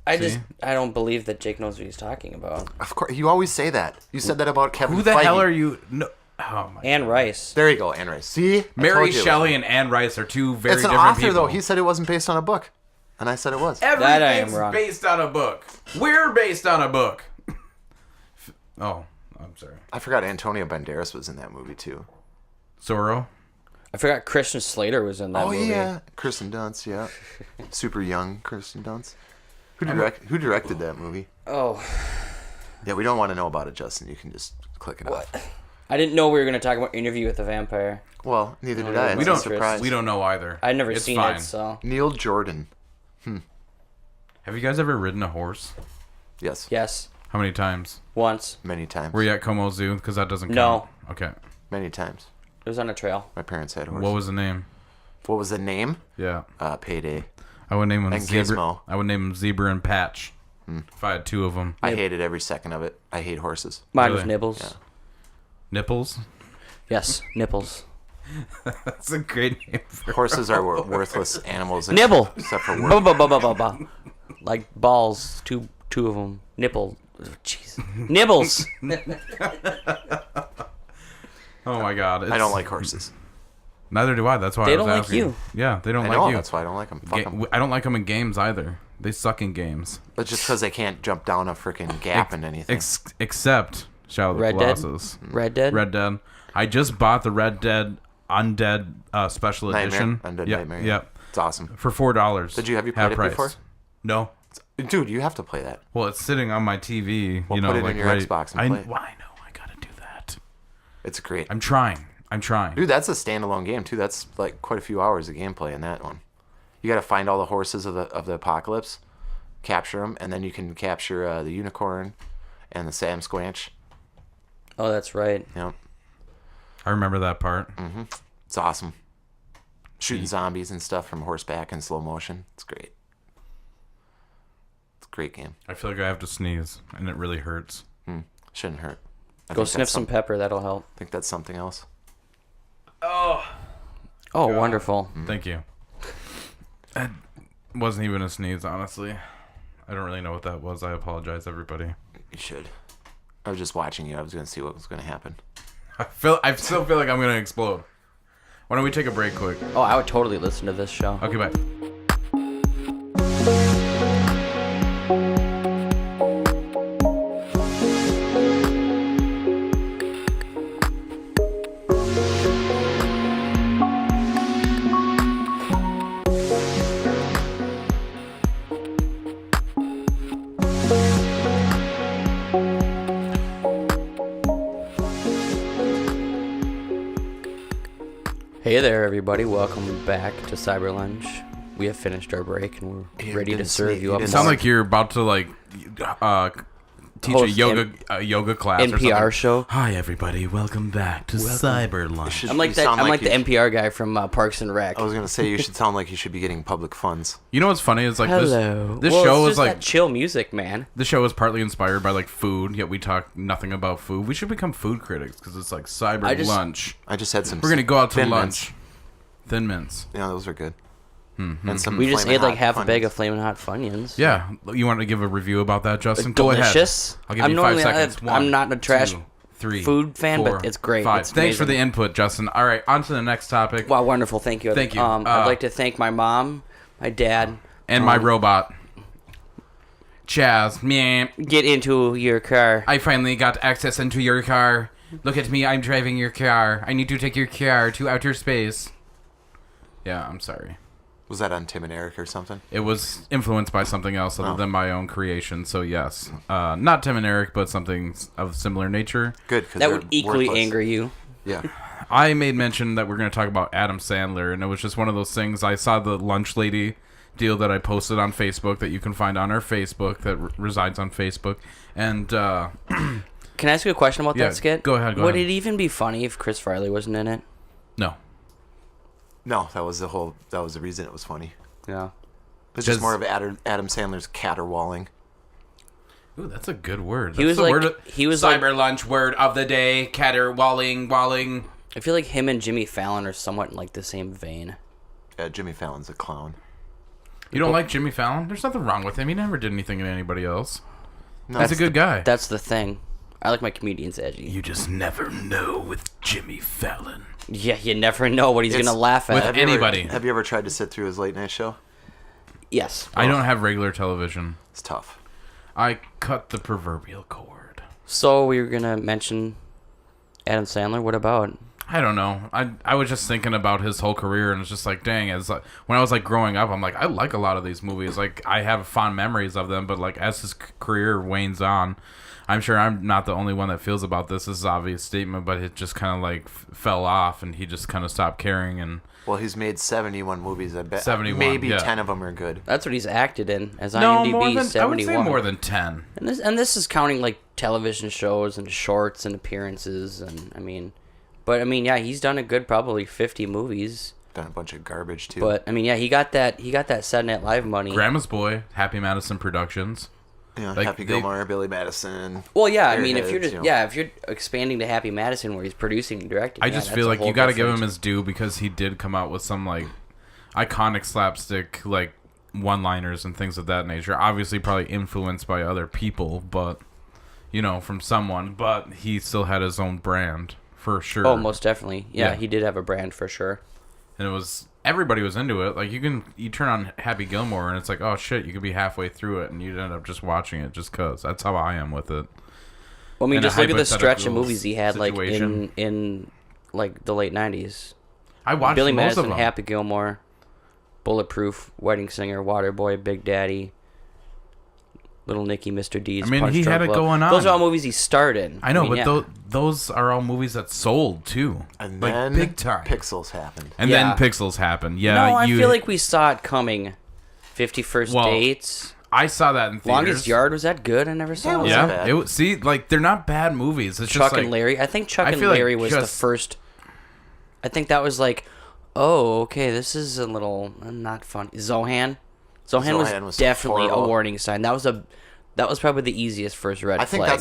I See? just. I don't believe that Jake knows what he's talking about. Of course, you always say that. You said that about Kevin. Who the Feige. hell are you? No. Oh my. Anne Rice. There you go, Anne Rice. See, I Mary told you. Shelley and Anne Rice are two very It's an different author people. though. He said it wasn't based on a book, and I said it was. That I am Everything's wrong. based on a book. We're based on a book. Oh, I'm sorry. I forgot Antonio Banderas was in that movie too. Zorro. I forgot Christian Slater was in that movie. Yeah, Kirsten Dunst. Yeah, super young Kirsten Dunst. Who directed that movie? Oh, Yeah, we don't want to know about it, Justin. You can just click it off. I didn't know we were going to talk about Interview with the Vampire. Well, neither did yeah, I. It's We a don't. surprise. We don't know either. I'd never It's seen fine. it, so Neil Jordan. Have you guys ever ridden a horse? Yes. yes, How many times? once. Many times. Were you at Como Zoo? Because that doesn't count. No. Okay. Many times. It was on a trail. My parents had horses. What was the name? What was the name? Yeah. Payday. I would name him And Zebra. Gizmo. I would name him Zebra and Patch. If I had two of them. I hated every second of it. I hate horses. Mine was Really? Nibbles. Yeah. Nipples. Yes, Nipples. That's a great name for Horses are worthless animals. Nibble. Except for Ba work. ba ba ba ba ba. Like balls, two of them. Nipple. Jeez. Nibbles. Oh my God. I don't like horses. Neither do I. That's why They I was don't like asking. you. Yeah, they don't I like know. you. That's why I don't like them. Fuck them. I don't like them in games either. They suck in games. But just because they can't jump down a freaking gap in anything. Except Shadow of the Red Dead? Colossus. Red Dead. Red Dead. I just bought the Red Dead Undead Special Nightmare? Edition. Undead Yep, Nightmare. Yep. It's awesome. For $4. Did you have you half played it price. before? No. It's Dude, you have to play that. Well, it's sitting on my TV. Well, you know, put it in like your Xbox and play it. Well, I know. I gotta do that. It's great. I'm trying. Dude, that's a standalone game too. That's like quite a few hours of gameplay in that one. You got to find all the horses of the apocalypse, capture them, and then you can capture the unicorn and the Sam Squanch. Oh, that's right. Yep, I remember that part. it's awesome. Shooting zombies and stuff from horseback in slow motion. It's great. It's a great game. I feel like I have to sneeze, and it really hurts. Shouldn't hurt. I Go think sniff that's some pepper. That'll help. I think that's something else. Oh, wonderful. Thank you. That wasn't even a sneeze, honestly. I don't really know what that was. I apologize, everybody. You should. I was just watching you. I was going to see what was going to happen. I still feel like I'm gonna explode. Why don't we take a break quick? Oh, I would totally listen to this show. Okay, bye. Hey there, everybody. Welcome back to Cyber Lunch. We have finished our break and we're You ready to didn't serve sneeze- you you up. didn't Sound more. like you're about to teach Host a yoga class or NPR something. show. Hi everybody, welcome back to Cyber Lunch. I'm like You that. sound I'm like you the should- NPR guy from Parks and Rec. I was going to say you should sound like you should be getting public funds. You know what's funny is like Hello. this Well, show it's is just like that chill music, man. this show is partly inspired by like food, yet we talk nothing about food. We should become food critics because it's like Cyber I just- Lunch. I just had some. We're gonna go out to Thin lunch. Mints. Thin Mints. Yeah, those are good. And some We just Flamin' ate like Hot half a bag Funyuns. of Flamin' Hot Funyuns. Yeah, you want to give a review about that, Justin? Go ahead. Delicious. I'll give I'm you 5 normally seconds. I'm not a trash 2, 3, food fan, 4, but it's great. 5. It's Thanks for the amazing. input, Justin. All right, on to the next topic. Wow, wonderful. Thank you. Thank you. I'd like to thank my mom, my dad. And my robot, Chaz. Meh. Get into your car. I finally got access into your car. Look at me, I'm driving your car. I need to take your car to outer space. Yeah, I'm sorry. Was that on Tim and Eric or something? It was influenced by something else other Oh. than my own creation, so yes. Not Tim and Eric, but something of similar nature. Good, because That would equally anger you. Yeah. I made mention that we're going to talk about Adam Sandler, and it was just one of those things. I saw the lunch lady deal that I posted on Facebook that you can find on our Facebook that resides on Facebook. And Can I ask you a question about Yeah, that skit? go ahead, go Would ahead. it even be funny if Chris Farley wasn't in it? no. No, that was the reason it was funny. Yeah. It's just Does- more of Adam Sandler's caterwauling. Ooh, that's a good word. He That's was the like- word he was like- Cyber lunch word of the day. Walling. I feel like him and Jimmy Fallon are somewhat in like the same vein. Jimmy Fallon's a clown. You don't like Jimmy Fallon? There's nothing wrong with him. He never did anything to anybody else. No, He's a good guy. That's the thing. I like my comedians edgy. You just never know with Jimmy Fallon. Yeah, you never know what he's It's- gonna laugh at. with- Have you ever- anybody. have you ever tried to sit through his late night show? Yes. I don't have regular television. It's tough. I cut the proverbial cord. So we were gonna mention Adam Sandler. What about? I don't know. I was just thinking about his whole career, and it's just like, dang, as like, when I was like growing up, I'm like, I like a lot of these movies. Like, I have fond memories of them, but like as his career wanes on, I'm sure I'm not the only one that feels about this. This is an obvious statement, but it just kind of like fell off, and he just kind of stopped caring. And Well, he's made 71 movies. I bet 71, maybe yeah. 10 of them are good. That's what he's acted in as no, IMDb more than I would 71. say more than 10. And this is counting like television shows and shorts and appearances and yeah, he's done a good probably 50 movies. Done a bunch of garbage too. But I mean, yeah, he got that Saturday Night Live money. Grandma's Boy, Happy Madison Productions. yeah, like, Happy they- Gilmore, Billy Madison. Well, yeah, I mean, if you're Airheads, just you know. if you're expanding to Happy Madison where he's producing and directing, I yeah, just that's feel a like whole you got to give him different- his due because he did come out with some like iconic slapstick like one-liners and things of that nature. Obviously, probably influenced by other people, but from someone. But he still had his own brand for sure. Oh, most definitely. Yeah, Yeah. he did have a brand for sure. And it was everybody was into it. Like you turn on Happy Gilmore and it's like, oh shit, you could be halfway through it and you'd end up just watching it just cause. That's how I am with it. Well, I mean, In a just look at the stretch of hypothetical movies he had, like situation. in like the late '90s. I watched Billy most Madison, of them. Happy Gilmore, Bulletproof, Wedding Singer, Waterboy, Big Daddy. Little Nicky, Mr. Deeds. I mean, Punch he Drunk had it Love. going on. Those are all movies he starred in. I know, mean, but yeah. those are all movies that sold too, And like then big time. Pixels happened. And Yeah. then Pixels happened. Yeah, No, I feel like we saw it coming. 51st Well, Dates. I saw that in theaters. Longest Yard, was that good? I never saw Yeah, it it. was Yeah, bad. it was, see, like they're not bad movies. It's Chuck just like and Larry. I think Chuck I and feel like Larry was the just- first. I think that was like, oh, okay, this is a little not fun. Zohan. Zohan Zohan was was definitely horrible. a warning sign. That was probably the easiest first red I think flag.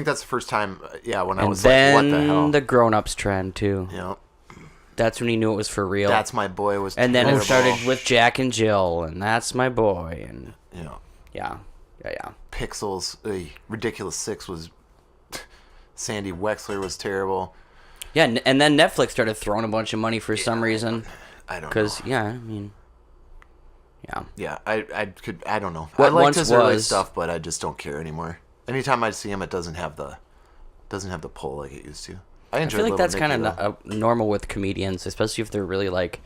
that's the first time. Yeah, when I and was then like, what the hell? the grown-ups trend too. You know, That's when he knew it was for real. that's my boy was. and then it terrible. started with Jack and Jill, and that's my boy, and You know, yeah. Pixels. Ridiculous Six was. Sandy Wexler was terrible. Yeah, and then Netflix started throwing a bunch of money for some reason. I don't know. Because, yeah, I mean, yeah. Yeah, I don't know. What I liked once his early was- stuff, but I just don't care anymore. Anytime I see him, it doesn't have the pull like it used to. I I enjoy. feel like that's kind of normal with comedians, especially if they're really, like,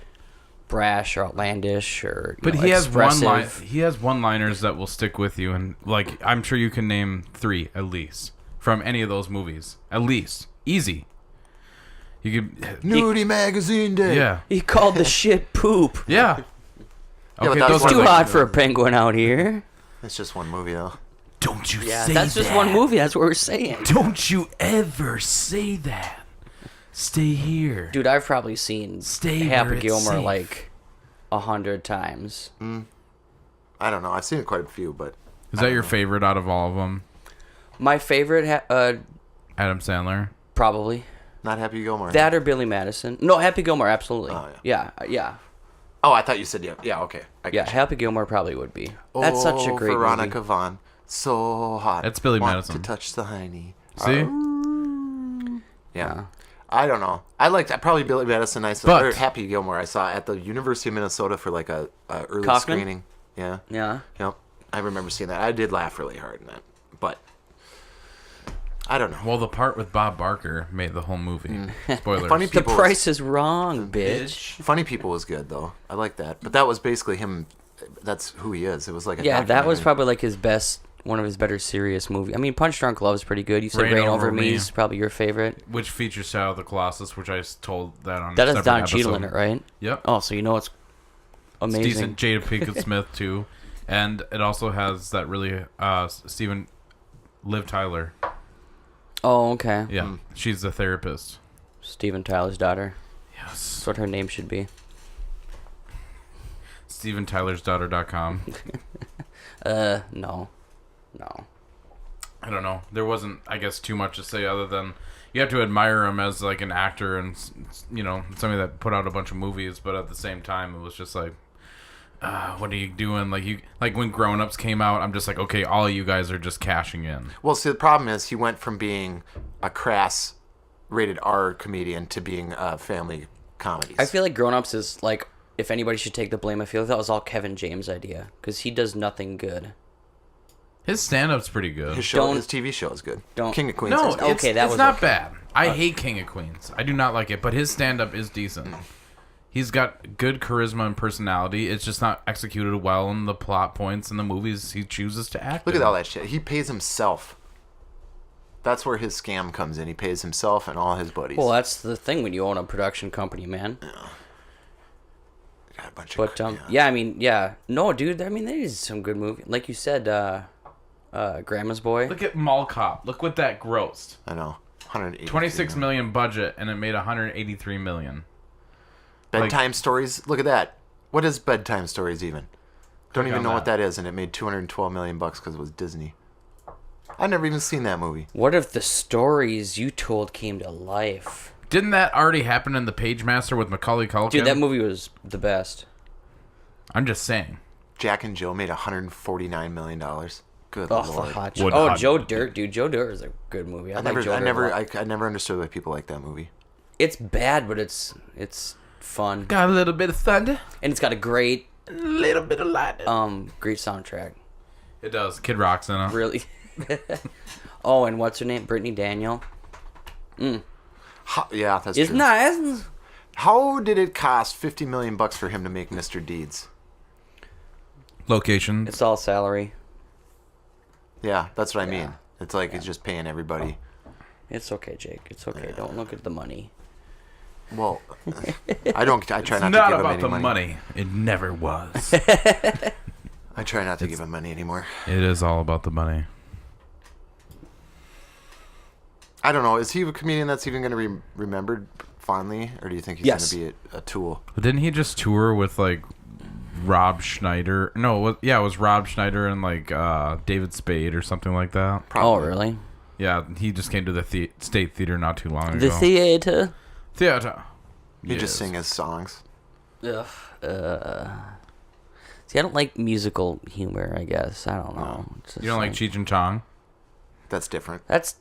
brash or outlandish or But you know, he has expressive. he has one-liners that will stick with you, and like I'm sure you can name 3 at least from any of those movies. At least easy. You could, Nudie Magazine Day. yeah, He called the shit poop. yeah. but Okay, that was those are Too like, hot for a penguin out here. It's just one movie though. Don't you Yeah, say that's just that. one movie. That's what we're saying. Don't you ever say that. Stay here. Dude, I've probably seen Stay Happy where it's Gilmore safe. like 100 times. I don't know. I've seen quite a few, but Is that your favorite out of all of them? My favorite, Adam Sandler. probably. not Happy Gilmore. That or Billy Madison. No, Happy Gilmore, absolutely. Oh, Yeah. Oh, I thought you said yeah. Yeah, okay. I Yeah, get you. Happy Gilmore probably would be. That's such a great Veronica movie. Vaughn, so hot. It's Billy Want Madison. to touch the hiney. See? Yeah. I don't know. I liked probably Billy Madison. I saw But- or Happy Gilmore. I saw at the University of Minnesota for like a early Kaufman? screening. Yeah. Yeah. Yep. I remember seeing that. I did laugh really hard in that, but I don't know. Well, the part with Bob Barker made the whole movie. Spoilers. Funny The People price is wrong, bitch. Funny People was good though. I like that. But that was basically him. That's who he is. It was like a Yeah, that was documentary. probably like his best, one of his better serious movies. I mean, Punch Drunk Love is pretty good. You said Reign Rain Over Over Me Me. is probably your favorite. Which features Shadow of the Colossus, which I told that on. That a has separate Don episode. Cheadle in it, right? Yep. Oh, so you know it's It's amazing. decent. Jada Pinkett Smith too, and it also has that really Liv Tyler. Oh, okay. Yeah, she's the therapist. Steven Tyler's daughter. Yes. That's what her name should be. StevenTylersDaughter.com. No. I don't know. There wasn't, I guess, too much to say other than you have to admire him as like an actor and somebody that put out a bunch of movies, but at the same time, it was just like, what are you doing? Like when Grown Ups came out, I'm just like, okay, all of you guys are just cashing in. Well, see, the problem is he went from being a crass, rated R comedian to being family comedies. I feel like Grown Ups is like, if anybody should take the blame, I feel like that was all Kevin James' idea. Because he does nothing good. His stand-up's pretty good. his TV show is good. Don't- King of Queens. No, is good. it's, Okay, that it's was not okay. bad. I hate King of Queens. I do not like it, but his stand-up is decent. He's got good charisma and personality. It's just not executed well in the plot points and the movies he chooses to act Look in. at all that shit. He pays himself. That's where his scam comes in. He pays himself and all his buddies. Well, that's the thing when you own a production company, man. Got a bunch But, of yeah, I mean, yeah. No, dude, I mean, there's some good movie. Like you said, Grandma's Boy. Look at Mall Cop. Look what that grossed. I know. 180. 26 million budget, and it made 183 million. Bedtime Stories. Look at that. What is Bedtime Stories even? Don't Click even on know what that. that is, and it made $212 million because it was Disney. I've never even seen that movie. What if the stories you told came to life? Didn't that already happen in The Page Master with Macaulay Culkin? Dude, that movie was the best. I'm just saying. Jack and Jill made $149 million. Good Oh, the lord. hot Would Oh, hot- Joe Dirt, dude. Joe Dirt is a good movie. I like Joe Dirt a lot. I never understood why people like that movie. It's bad, but it's fun. Got a little bit of thunder, And it's got a great a little bit of lightning. great soundtrack. It does. Kid Rock's in it. Really. Oh, and what's her name? Brittany Daniel. Yeah, that's It's true. nice. How did it cost $50 million for him to make Mr. Deeds? Locations. It's all salary. Yeah, that's what I mean. Yeah. It's like it's just paying everybody. It's okay, Jake. It's okay. Don't look at the money. Well, I don't. I try It's not not to give about him the any money. It never was. I try not to give him money anymore. It is all about the money. I don't know. Is he a comedian that's even going to be remembered fondly, or do you think he's Yes. going to be a tool? But didn't he just tour with like Rob Schneider? No, it was Rob Schneider and like David Spade or something like that. Oh, Probably. really? Yeah, he just came to the State Theater not too long ago. The theater. Theater. He just Yes. sing his songs. Ugh. See, I don't like musical humor. I guess I don't know. It's just You don't like Cheech and Chong? That's different. That's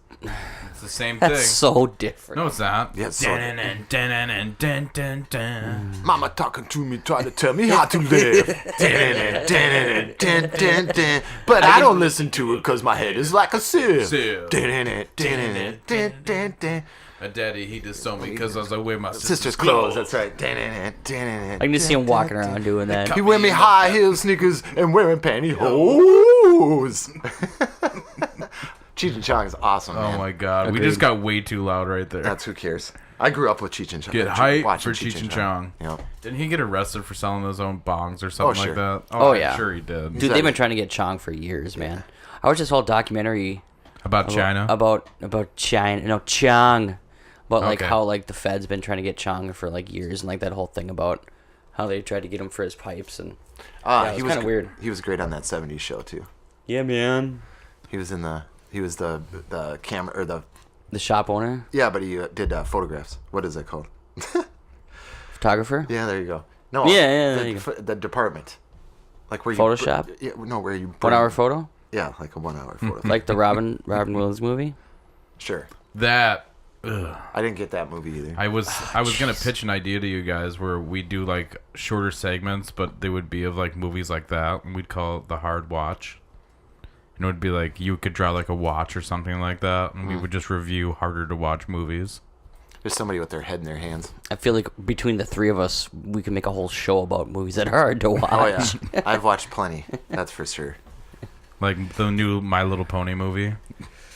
It's the same thing. so different. No, it's not. Yeah, it's so Dun-dun-dun-dun-dun-dun-dun. Mama talking to me, trying to tell me how to live. But I don't listen to it because my head is like a sieve. Sieve. My daddy, he just told me because I was away my Sister's clothes, that's right. I can just see him walking around doing that. He wear me high heel sneakers and wearing pantyhose. Cheech and Chong is awesome, man. Oh my god, we Agreed. just got way too loud right there. That's who cares. I grew up with Cheech and Chong. Get hype watching for Cheech and Chong. Yep. Didn't he get arrested for selling his own bongs or something sure. like that? Oh, I'm yeah. sure he did. Dude, they've been trying to get Chong for years, man. I watched this whole documentary About China? about China. No, Chong. About like Okay. how like the Fed's been trying to get Chong for like years, and like that whole thing about how they tried to get him for his pipes, and yeah, it He was kind of weird. He was great on that '70s show too. Yeah, man. He was the camera or the The shop owner, yeah, but he did photographs. What is that called? photographer. Yeah, there you go. No, Yeah, there you the department, like where you Photoshop? Yeah, no, where you 1 hour photo, Yeah, like a 1 hour photo. like the Robin Williams movie. Sure, That. Ugh. I didn't get that movie either. I was gonna pitch an idea to you guys where we do like shorter segments, but they would be of like movies like that, and we'd call it the Hard Watch. And it would be like you could draw like a watch or something like that, and we would just review harder to watch movies. There's somebody with their head in their hands. I feel like between the three of us, we could make a whole show about movies that are hard to watch. Oh yeah, I've watched plenty. That's for sure. Like the new My Little Pony movie.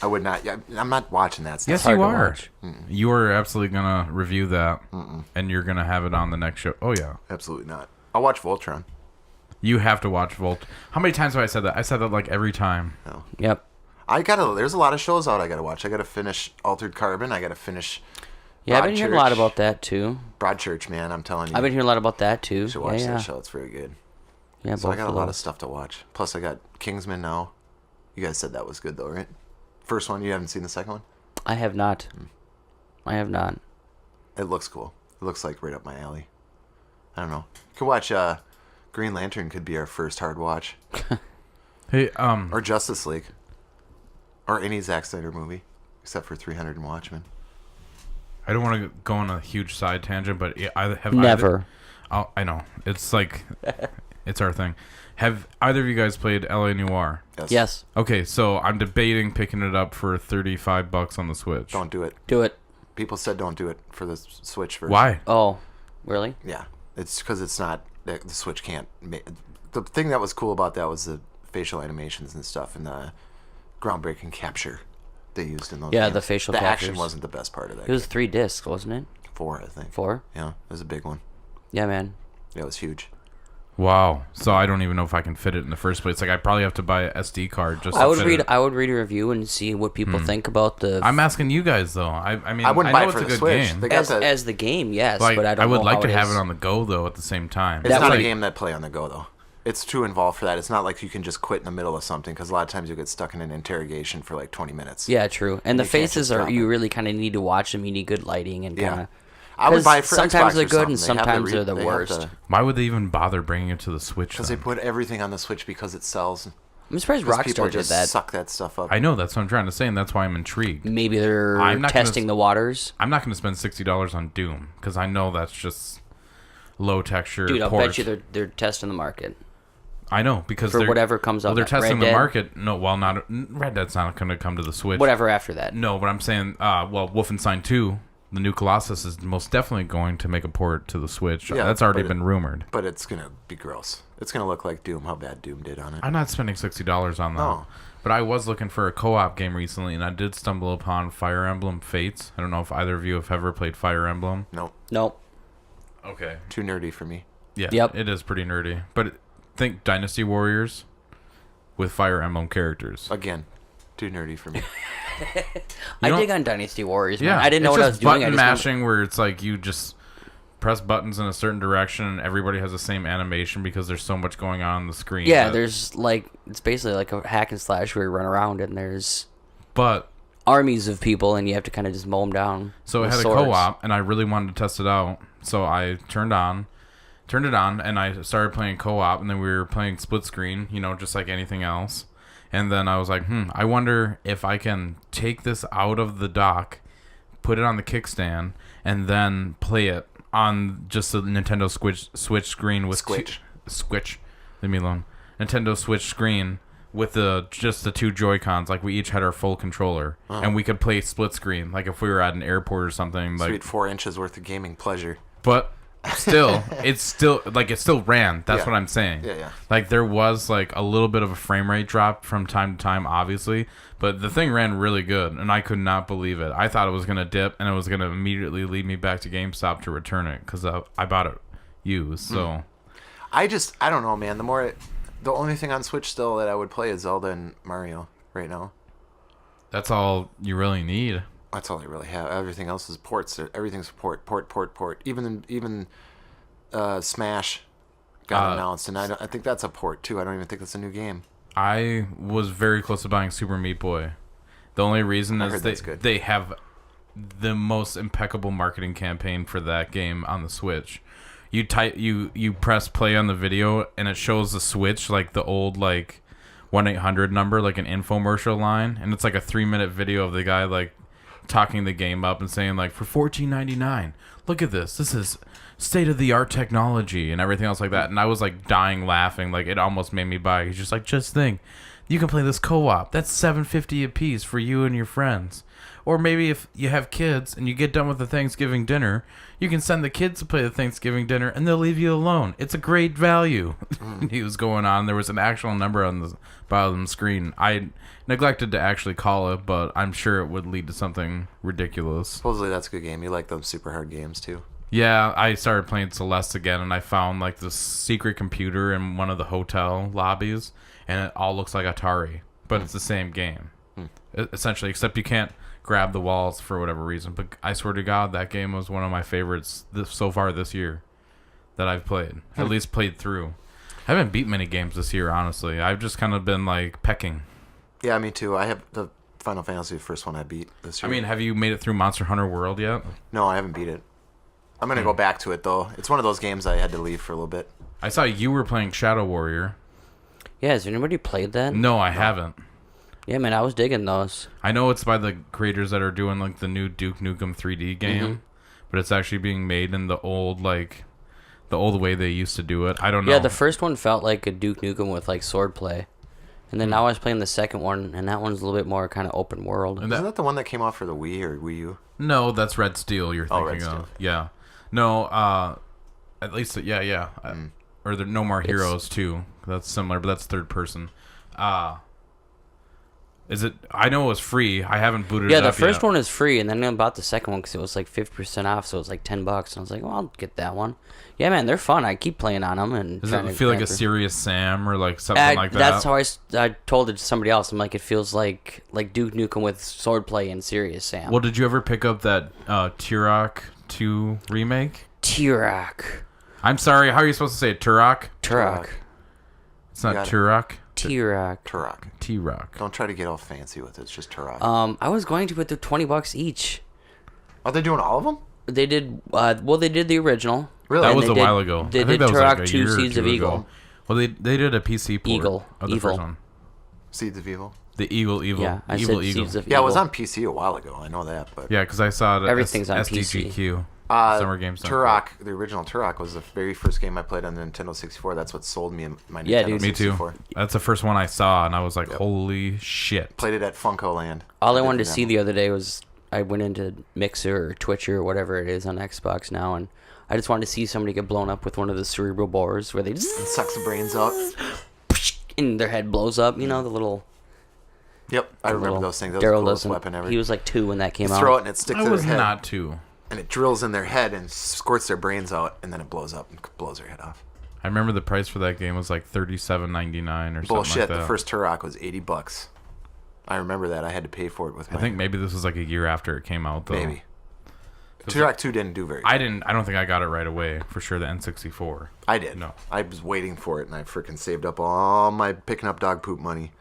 I would not. Yeah, I'm not watching that stuff. Yes, hard you to are. watch. You are absolutely gonna review that, and you're gonna have it on the next show. Oh yeah, Absolutely not. I'll watch Voltron. you have to watch Volt. How many times have I said that? I said that like every time. Yep. There's a lot of shows out I gotta watch. I gotta finish Altered Carbon. I gotta finish Yeah, I've been hearing a lot Broadchurch. about that too. Broadchurch, man. I'm telling you. I've been hearing a lot about that too. You should watch yeah, that show. It's very good. yeah. So I both got a of lot of those. stuff to watch. Plus, I got Kingsman now. You guys said that was good though, right? First one. You haven't seen the second one? I have not. I have not. It looks cool. It looks like right up my alley. I don't know. You could watch Green Lantern. Could be our first hard watch, Hey, or Justice League, or any Zack Snyder movie, except for 300 and Watchmen. I don't want to go on a huge side tangent, but I have Never. I know it's like it's our thing. Have either of you guys played LA Noire? Yes. Okay, so I'm debating picking it up for $35 on the Switch. Don't do it. Do it. People said don't do it for the Switch version. Why? Oh, really? Yeah, it's because it's not the Switch can't. The thing that was cool about that was the facial animations and stuff, and the groundbreaking capture they used in those. Yeah, games. the facial The action captures. wasn't the best part of that. It was 3 discs, wasn't it? 4, I think. 4? Yeah, it was a big one. Yeah, man. Yeah, it was huge. Wow. So I don't even know if I can fit it in the first place. Like I probably have to buy a SD card just. I to would fit read. it. I would read a review and see what people think about the. I'm asking you guys though. I mean, I wouldn't know buy it it's for a the good Switch. game. They got as the game, yes, Like, but I don't I would know like how to have is. it on the go though at the same time. It's not like, a game that play on the go though. It's too involved for that. It's not like you can just quit in the middle of something because a lot of times you get stuck in an interrogation for like 20 minutes. Yeah, true. And the you can't just faces are. drop You it. really kind of need to watch them. You need good lighting and Yeah. kind of. I would buy it for sometimes Xbox they're or good and something. They have sometimes they're the they have worst. Why would they even bother bringing it to the Switch? Because they Then? put everything on the Switch because it sells. I'm surprised Because people Rockstar did just that. suck that stuff up. I know that's what I'm trying to say, and that's why I'm intrigued. Maybe they're I'm not gonna testing the waters. I'm not going to spend $60 on Doom because I know that's just low texture. Dude, I'll port. bet you they're testing the market I know because for they're, whatever comes Well, up. they're testing Red the Dead, market. No, well, not Red Dead's not going to come to the Switch. Whatever after that. No, but I'm saying, well, Wolfenstein 2, the new Colossus, is most definitely going to make a port to the Switch. Yeah, That's already but been rumored. But it's going to be gross. It's going to look like Doom, how bad Doom did on it. I'm not spending $60 on that. No. But I was looking for a co-op game recently, and I did stumble upon Fire Emblem Fates. I don't know if either of you have ever played Fire Emblem. Nope. Nope. Okay. Too nerdy for me. Yeah, Yep. it is pretty nerdy. But think Dynasty Warriors with Fire Emblem characters. Again, too nerdy for me. I don't- dig on Dynasty Warriors, man. Yeah, I didn't know it's what I just was doing. I button just remember- mashing where it's like you just press buttons in a certain direction and everybody has the same animation because there's so much going on the screen. Yeah, that- there's like it's basically like a hack and slash where you run around and there's But armies of people and you have to kind of just mow them down. so it with had swords. a co-op and I really wanted to test it out. So I turned it on and I started playing co-op and then we were playing split screen, just like anything else. And then I was like, I wonder if I can take this out of the dock, put it on the kickstand, and then play it on just the Nintendo Switch screen with Switch. Leave me alone. Nintendo Switch screen with just the two Joy-Cons. Like we each had our full controller, and we could play split screen. Like if we were at an airport or something. Like, Sweet 4 inches worth of gaming pleasure. but still, it still ran. That's Yeah. what I'm saying. Yeah, yeah. Like there was like a little bit of a frame rate drop from time to time, obviously, but the thing ran really good, and I could not believe it. I thought it was gonna dip, and it was gonna immediately lead me back to GameStop to return it because I bought it used. So I don't know, man. The only thing on Switch still that I would play is Zelda and Mario right now. that's all you really need. That's all I really have. Everything else is ports. Everything's port. Even Smash got announced, and I think that's a port too. I don't even think that's a new game. I was very close to buying Super Meat Boy. The only reason I is heard that's good. they have the most impeccable marketing campaign for that game on the Switch. You press play on the video and it shows the Switch like the old like 1-800 number, like an infomercial line, and it's like a 3-minute video of the guy like talking the game up and saying like for $14.99, look at this is state of the art technology and everything else like that. And I was like dying laughing, like it almost made me buy. He's just like, just think, you can play this co-op. That's $7.50 a piece for you and your friends. Or maybe if you have kids and you get done with the Thanksgiving dinner, you can send the kids to play the Thanksgiving dinner and they'll leave you alone. It's a great value. He was going on. There was an actual number on the bottom of the screen. I neglected to actually call it, but I'm sure it would lead to something ridiculous. Supposedly that's a good game. You like those super hard games too. Yeah, I started playing Celeste again, and I found like this secret computer in one of the hotel lobbies, and it all looks like Atari, but it's the same game, essentially, except you can't grab the walls for whatever reason. But I swear to God, that game was one of my favorites so far this year that I've played, at least played through. I haven't beat many games this year, honestly. I've just kind of been like pecking. Yeah, me too. I have the Final Fantasy, the first one I beat this I year. mean, have you made it through Monster Hunter World yet? No, I haven't beat it. I'm gonna go back to it though. It's one of those games I had to leave for a little bit. I saw you were playing Shadow Warrior. Yeah, has anybody played that? No, I haven't. Yeah, man, I was digging those. I know it's by the creators that are doing like the new Duke Nukem 3D game, but it's actually being made in the old way they used to do it. I don't know. Yeah, the first one felt like a Duke Nukem with like swordplay. And then now I was playing the second one, and that one's a little bit more kind of open world. And Isn't that the one that came off for the Wii or Wii U? No, that's Red Steel you're thinking Red Steel. of. Yeah. No, at least, yeah. Or the No More Heroes, too. That's similar, but that's third person. Is it... I know it was free. I haven't booted it Yeah, up the first yet. one is free, and then I bought the second one because it was like 50% off, so it was like $10. And I was like, well, I'll get that one. Yeah, man, they're fun. I keep playing on them. And Does trying it to feel like a grind through. Serious Sam or like something like that? That's how I told it to somebody else. I'm like, it feels like Duke Nukem with swordplay and Serious Sam. Well, did you ever pick up that Turok 2 remake? Turok. I'm sorry, how are you supposed to say it? Turok? Turok. It's not got it. Turok. Turok. Turok. T-Rock. Don't try to get all fancy with it. It's just Turok. I was going to, but they're $20 each. Are they doing all of them? They did. They did the original. Really? That And was they a did- while ago. They I think did that was like Turok a 2 year or Seeds of two ago. Evil. Well, they did a PC port Eagle. of the Evil. first one. Seeds of Evil. The Evil. Yeah, I Evil said Eagle. Seeds of Yeah, Evil. it was on PC a while ago. I know that, but Yeah, because I saw it at Everything's on SDGQ. Summer Games. Turok, the original Turok, was the very first game I played on the Nintendo 64. That's what sold me my Nintendo Yeah, dude. Me too. 64. That's the first one I saw, and I was like, holy shit. Played it at Funko Land. All I wanted to see the other day was I went into Mixer or Twitcher or whatever it is on Xbox now, and I just wanted to see somebody get blown up with one of the cerebral bores where they just Sucks the brains out. and their head blows up. You know, the little Yep, I remember Little- those things. That was the Daryl coolest doesn't. weapon ever. He was like 2 when that came You out. throw it and it sticks I to their was head, not too. and it drills in their head and squirts their brains out, and then it blows up and blows their head off. I remember the price for that game was like $37.99 or Bullshit. something like that. The first Turok was $80. I remember that. I had to pay for it with my. I think maybe this was like a year after it came out, though. maybe. Turok 2 didn't do very good. I don't think I got it right away for sure. The N64. I did. No. I was waiting for it, and I freaking saved up all my picking up dog poop money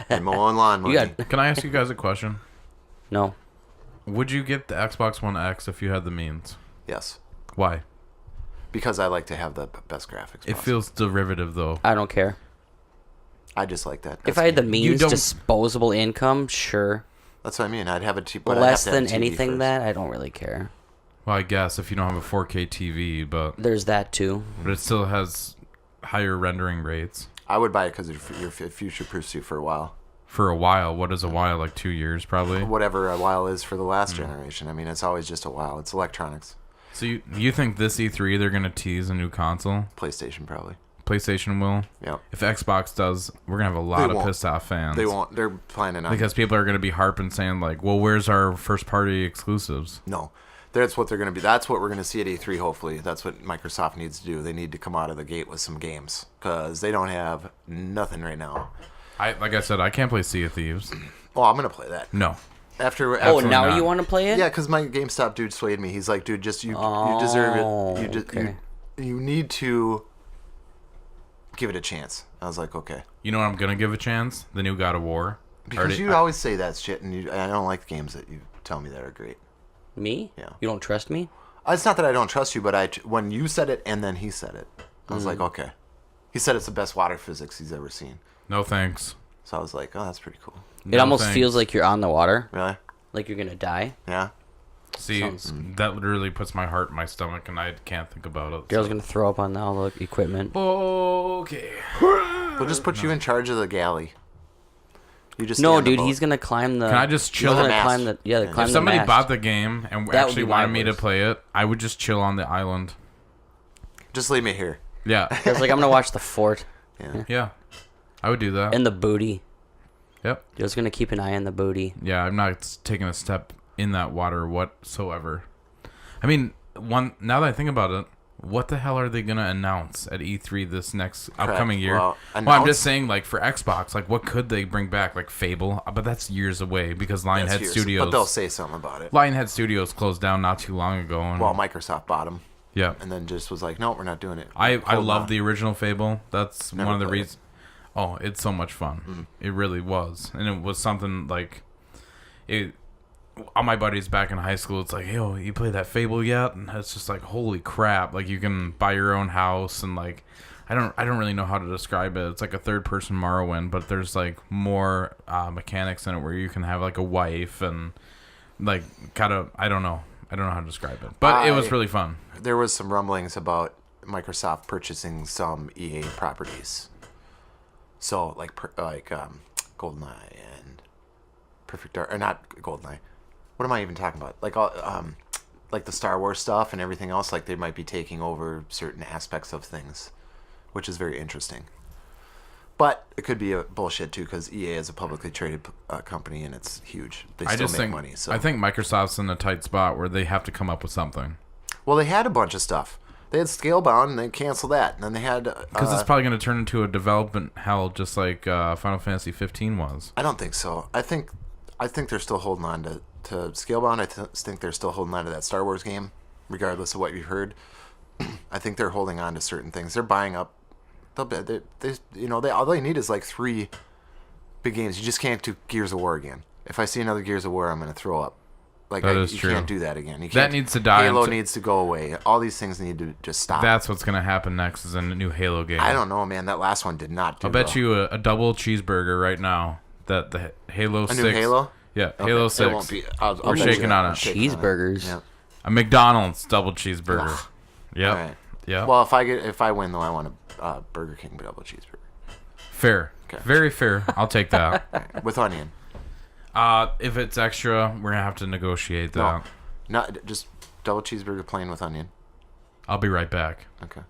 and mowing lawn money. You got Can I ask you guys a question? no. Would you get the Xbox One X if you had the means? Yes, Why? because I like to have the best graphics. It possible. feels derivative though. I don't care. I just like that. If That's I had the me. means, don't- disposable income, sure. That's what I mean. I'd have a but Less I'd have than to have a TV anything first. that, I don't really care. Well, I guess if you don't have a 4K TV, but There's that too. it still has higher rendering rates I would buy it because your future proofs you for a while. for a while. What is a while? Like 2 years, probably. Whatever a while is for the last Hmm. generation. I mean, it's always just a while. It's electronics. So you think this E3 they're gonna tease a new console? PlayStation probably. PlayStation will. Yep. If Xbox does, we're gonna have a lot of won't. pissed off fans. They won't. They're planning on Because people are gonna be harping saying like, "Well, where's our first party exclusives?" No. That's what they're going to be. That's what we're going to see at E3, hopefully. That's what Microsoft needs to do. They need to come out of the gate with some games because they don't have nothing right now. Like I said, I can't play Sea of Thieves. Oh, I'm going to play that. No. After Oh, Absolutely now not. you want to play it? Yeah, because my GameStop dude swayed me. He's like, dude, just you deserve it. You just okay. you need to give it a chance. I was like, okay. You know what I'm gonna give a chance? The new God of War. Because Already- you always say that shit, and I don't like games that you tell me that are great. Me? Yeah. You don't trust me? It's not that I don't trust you, but when you said it and then he said it, I was like, okay. He said it's the best water physics he's ever seen. No thanks. So I was like, oh, that's pretty cool. It No almost thanks. feels like you're on the water, Really? like you're gonna die. Yeah. See, that literally puts my heart in my stomach, and I can't think about it. Girl's gonna throw up on all the equipment. Okay. We'll just put you in charge of the galley. You just stay No, on the dude, boat. he's gonna climb the. Can I just chill? He's gonna The mast. climb the. Yeah, Yeah. climb If the somebody mast. bought the game and That would actually be my wanted me to worst. play it, I would just chill on the island. Just leave me here. Yeah. I was like, I'm gonna watch the fort Yeah. Yeah. I would do that. and the booty. Yep. Joe's gonna keep an eye on the booty. Yeah, I'm not taking a step in that water whatsoever. I mean, now that I think about it, what the hell are they gonna announce at E3 this next upcoming year? Well, I'm announce- just saying, like for Xbox, like what could they bring back? Like Fable, but that's years away because That's Lionhead yours. Studios. But they'll say something about it. Lionhead Studios closed down not too long ago. And, Well, Microsoft bought them yeah, and then just was like, no, we're not doing it. I Hold love on. the original Fable. That's Never one of the played it. reasons. Oh, it's so much fun. It really was, and it was something like it. All my buddies back in high school, it's like, yo, you play that Fable yet? And it's just like, holy crap! Like you can buy your own house, and like, I don't really know how to describe it. It's like a third-person Morrowind, but there's like more mechanics in it where you can have like a wife and like kind of I don't know how to describe it, but it was really fun. There was some rumblings about Microsoft purchasing some EA properties. So like GoldenEye and Perfect Dark, or not GoldenEye. What am I even talking about? Like all like the Star Wars stuff and everything else. Like they might be taking over certain aspects of things, which is very interesting. But it could be a bullshit too, because EA is a publicly traded company and it's huge. They still I just make think money. So I think Microsoft's in a tight spot where they have to come up with something. well, they had a bunch of stuff. They had Scalebound and they canceled that, and then they had Because it's probably going to turn into a development hell, just like Final Fantasy 15 was. I don't think so. I think they're still holding on to Scalebound. I think they're still holding on to that Star Wars game, regardless of what you've heard. I think they're holding on to certain things. They're buying up. All they need is like 3 big games. You just can't do Gears of War again. If I see another Gears of War, I'm gonna throw up. Like That is you true. can't do that again. You That can't, needs to die Halo until- needs to go away. All these things need to just stop. That's what's going to happen next is a new Halo game. I don't know, man. That last one did not do. I'll bet well. you a double cheeseburger right now that the Halo a 6. new Halo. Yeah, Okay, Halo it 6. won't be. I'll We're bet you shaking that. on I'm it. shaking on Cheeseburgers. Yeah. A McDonald's double cheeseburger. Ugh. Yep. All right. Yep. Well, if I win though, I want a Burger King double cheeseburger Fair. Okay. Very fair. I'll take that. with onion. If it's extra, we're going to have to negotiate No, that. not just double cheeseburger plain with onion. I'll be right back. Okay.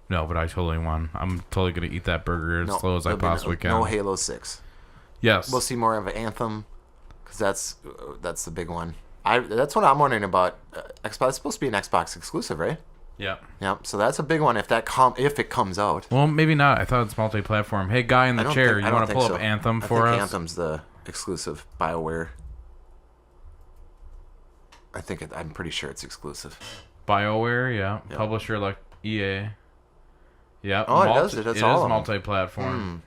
No, but I totally won. I'm totally going to eat that burger as slow as I there'll be possibly can. No Halo 6. Yes. We'll see more of Anthem, because that's the big one. That's what I'm wondering about. Xbox. It's supposed to be an Xbox exclusive, right? Yeah. Yep. So that's a big one if it comes out. Well, maybe not. I thought it's multi-platform. Hey, guy in the chair, you want to pull up Anthem for us? I think Anthem's the exclusive BioWare. I'm pretty sure it's exclusive. BioWare, yeah. Yep. Publisher like EA. Yeah. Oh, it does. It does all of them. Multi-platform.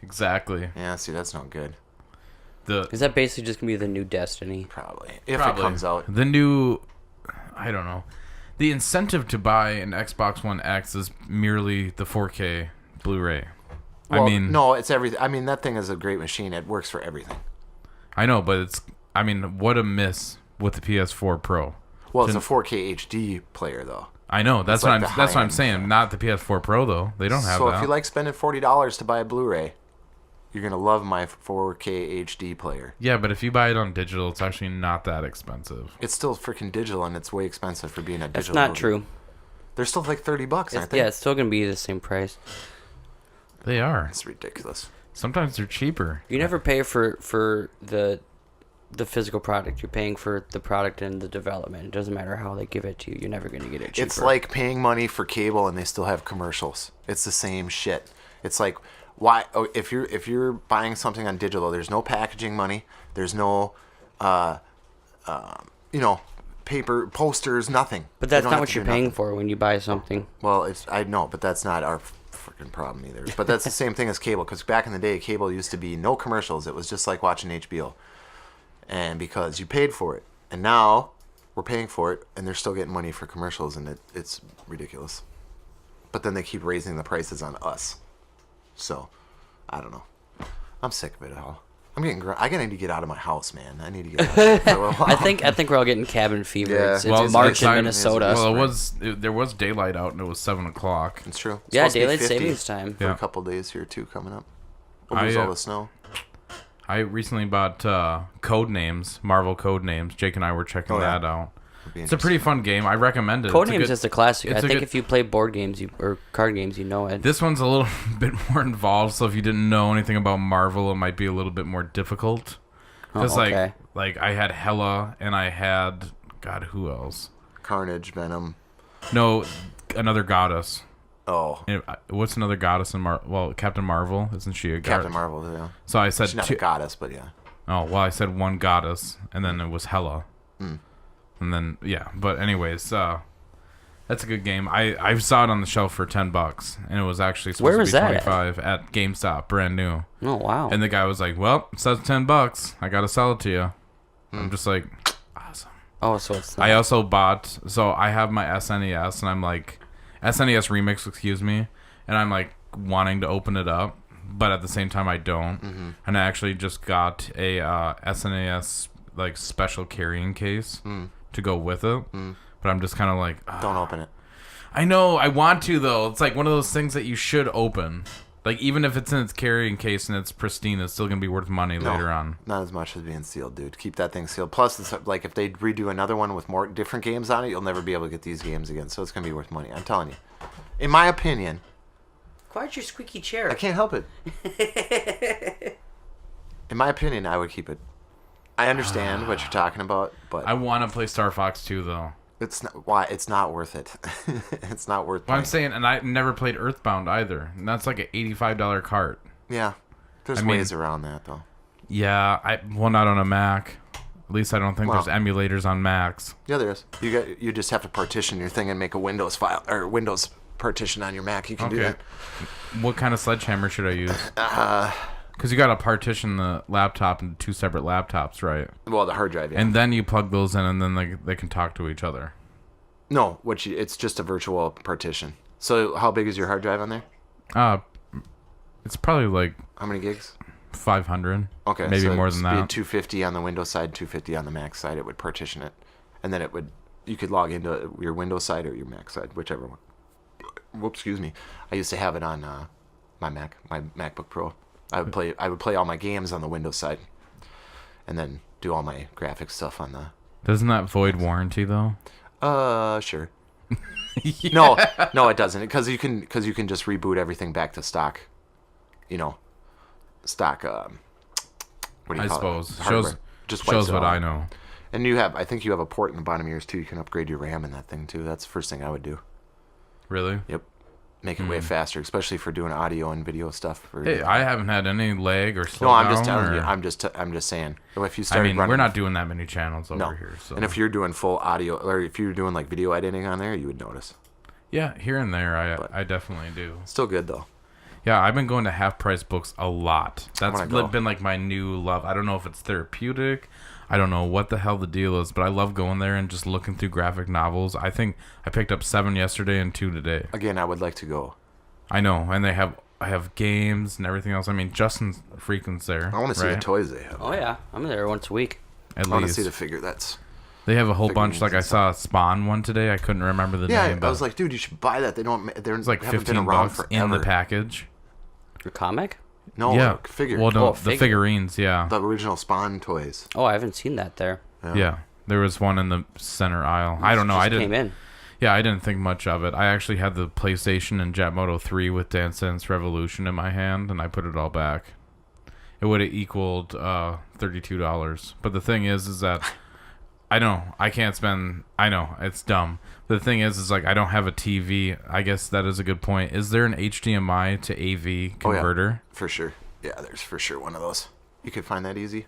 Exactly. Yeah. See, that's not good. Is that basically just gonna be the new Destiny? Probably if it comes out. The new, I don't know. The incentive to buy an Xbox One X is merely the 4K Blu-ray. Well, no, it's everything. I mean, that thing is a great machine. It works for everything. I know, but what a miss with the PS4 Pro. Well, it's a 4K HD player though. I know. That's like what I'm saying. Not the PS4 Pro though. They don't have that. So if you like spending $40 to buy a Blu-ray, you're gonna love my 4K HD player. Yeah, but if you buy it on digital, it's actually not that expensive. It's still freaking digital, and it's way expensive for being a digital. That's not movie. true. They're still like $30, aren't they? Yeah, it's still gonna be the same price. They are. It's ridiculous. Sometimes they're cheaper. You never pay for the physical product. You're paying for the product and the development. It doesn't matter how they give it to you. You're never gonna get it cheaper. It's like paying money for cable and they still have commercials. It's the same shit. It's like, why? Oh, if you're buying something on digital, there's no packaging money. There's no, paper posters, nothing. But that's not what you're paying for when you buy something. Well, I know, but that's not our freaking problem either. But that's the same thing as cable, because back in the day, cable used to be no commercials. It was just like watching HBO, and because you paid for it, and now we're paying for it, and they're still getting money for commercials, and it's ridiculous. But then they keep raising the prices on us. So, I don't know. I'm sick of it all. I need to get out of my house, man. I need to get out for a little while. I think we're all getting cabin fever. Yeah. It's Well, March in inside- Minnesota. Well, there was daylight out and it was 7:00. It's true. It's Yeah, supposed to be daylight 50 savings time. for Yeah. a couple days here too coming up. We'll lose all the snow. I recently bought Codenames, Marvel Codenames. Jake and I were checking that out. It's a pretty fun game. I recommend it. Codenames is a classic. I it's a think good- if you play board games or card games, you know it. This one's a little bit more involved, so if you didn't know anything about Marvel, it might be a little bit more difficult. Because okay. like I had Hela and I had who else? Carnage, Venom. No, another goddess. Oh, And, what's another goddess in Captain Marvel? Isn't she a goddess? Captain Marvel. Yeah, So I said she's not a goddess, but yeah. Oh, well, I said one goddess, and then it was Hela. And then, yeah. But anyways, that's a good game. I saw it on the shelf for $10, and it was actually supposed Where to was be that at? $25 at GameStop, brand new. Oh wow. And the guy was like, well, it says $10. I got to sell it to you. I'm just like, awesome. Oh, so it's not. I also bought, so I have my SNES, and I'm like, SNES Remix, excuse me, and I'm like wanting to open it up, but at the same time I don't. And I actually just got a SNES like special carrying case to go with it, but I'm just kind of like, Don't open it. I know, I want to though. It's like one of those things that you should open. Like even if it's in its carrying case and it's pristine, it's still gonna be worth money later on. Not as much as being sealed, dude. Keep that thing sealed. Plus, it's like if they redo another one with more different games on it, you'll never be able to get these games again. So it's gonna be worth money. I'm telling you. In my opinion, Quiet your squeaky chair. I can't help it. In my opinion, I would keep it. I understand what you're talking about, but I want to play Star Fox 2 though. it's not why it's not worth it. It's not worth. Well, I'm playing. saying, and I never played Earthbound either, and that's like an $85 cart. Yeah, there's ways around that though. Yeah, not on a Mac. At least I don't think there's emulators on Macs. Yeah, there is. You just have to partition your thing and make a Windows file or Windows partition on your Mac. You can do that. What kind of sledgehammer should I use? Because you got to partition the laptop into two separate laptops, right? Well, the hard drive, yeah. And then you plug those in, and then they can talk to each other. No, it's just a virtual partition. So how big is your hard drive on there? It's probably like How many gigs? 500. Okay, maybe so more than it'd be that. 250 on the Windows side, 250 on the Mac side. It would partition it, and then you could log into your Windows side or your Mac side, whichever one. Whoops, excuse me. I used to have it on my MacBook Pro. I would play all my games on the Windows side, and then do all my graphics stuff on the. Doesn't that void warranty though? Sure. No, it doesn't, because you can just reboot everything back to stock. Stock what do you I call it? suppose. Hardware. Just wipes Shows it what all. I know. And I think you have a port in the bottom of yours too. You can upgrade your RAM in that thing too. That's the first thing I would do. Really? Yep. Make it way faster, especially for doing audio and video stuff. Hey, I haven't had any lag or slowdown. no, I'm just telling or... you. I'm just saying. If you I started mean, running, we're not doing that many channels over no. here. So. And if you're doing full audio, or if you're doing like video editing on there, you would notice. Yeah, here and there, I definitely do. Still good though. Yeah, I've been going to Half Price Books a lot. That's wanna go. been like my new love. I don't know if it's therapeutic. I don't know what the hell the deal is, but I love going there and just looking through graphic novels. I think I picked up 7 yesterday and 2 today. Again, I would like to go. I know, and I have games and everything else. I mean, Justin Freakin's there. I want to see the right? toys they have. Oh yeah, I'm there once a week. At I want to least see the figure. they have a whole bunch. figurines Like I and saw a Spawn one today. I couldn't remember the Yeah, name. I But was like, dude, you should buy that. They're it's like haven't been $15 around forever. in the package. Your comic? No, yeah, like, figure. Well, no, Oh, the figure. figurines. Yeah, The original Spawn toys. Oh, I haven't seen that there. yeah. There was one in the center aisle. I don't know. Just I didn't. came in. Yeah, I didn't think much of it. I actually had the PlayStation and Jet Moto 3 with Dance Dance Revolution in my hand, and I put it all back. It would have equaled $32. But the thing is that I know I can't spend. I know it's dumb. But the thing is like I don't have a TV. I guess that is a good point. Is there an HDMI to AV converter? For sure. Yeah, there's for sure one of those. You could find that easy.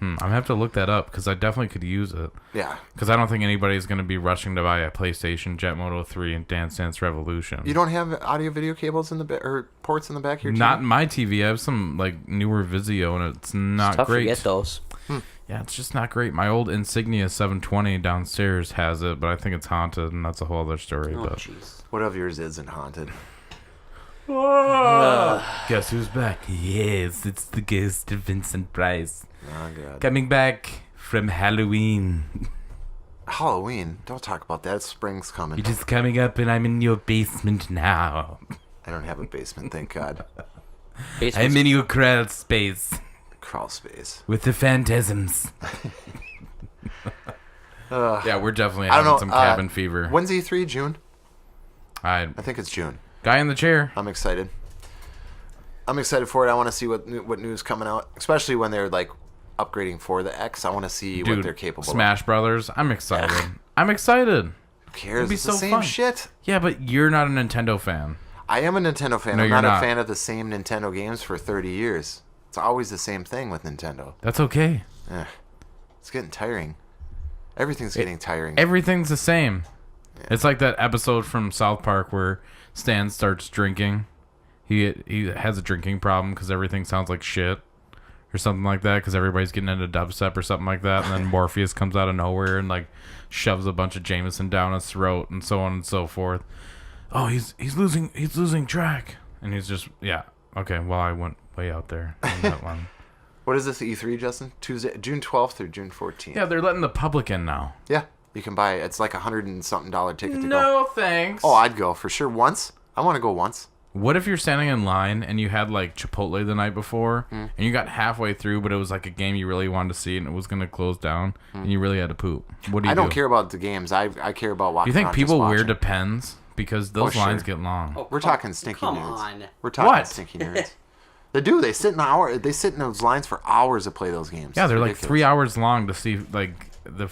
I'm gonna have to look that up because I definitely could use it. Yeah. Because I don't think anybody's gonna be rushing to buy a PlayStation, Jet Moto 3, and Dance Dance Revolution. You don't have audio video cables in the or ports in the back of your TV? Not in my TV. I have some like newer Vizio, and it's not Tough great. to get those. Yeah, it's just not great. My old Insignia 720 downstairs has it, but I think it's haunted, and that's a whole other story. Oh but jeez. What of yours isn't haunted? guess who's back? Yes, it's the ghost of Vincent Price Oh, God. coming back from Halloween. Halloween. Don't talk about that. Spring's coming. It is coming up, and I'm in your basement now. I don't have a basement, thank God. Basement's I'm in your crawl space Crawl space. with the phantasms. Yeah, we're definitely I don't having know. some cabin fever. When's E3? June? I I think it's June. guy in the chair. I'm excited. I'm excited for it. I want to see what news coming out, especially when they're like upgrading for the X. I want to see what Dude, they're capable Smash Brothers. I'm excited. I'm excited. of. Who cares? be It's so the same fun. shit. Yeah, but you're not a Nintendo fan. I am a Nintendo fan. No, I'm you're not not. a fan of the same Nintendo games for 30 years. It's always the same thing with Nintendo. That's okay. It's getting tiring. Everything's getting tiring. Everything's the same. It's like that episode from South Park where Stan starts drinking. He has a drinking problem because everything sounds like shit or something like that because everybody's getting into dubstep or something like that, and then Morpheus comes out of nowhere and like shoves a bunch of Jameson down his throat and so on and so forth. Oh, he's losing track, and he's just okay. Well, I went way out there on that one. What is this, E3, Justin? Tuesday, June 12th or June 14th? Yeah, they're letting the public in now. Yeah, you can buy it. It's like $100 and something ticket to go. No thanks. Oh, I'd go for sure once. I want to go once. What if you're standing in line and you had like Chipotle the night before Hmm. and you got halfway through, but it was like a game you really wanted to see and it was going to close down and you really had to poop? What do you Hmm. I don't do? care about the games. I care about walking You think around people just wear watching. Depends? Because those sure. lines get long. Oh, We're talking stinky come nerds. on. We're talking What? stinky nerds. They do. They sit in those lines for hours to play those games. Yeah, It's they're like ridiculous. 3 hours long to see like the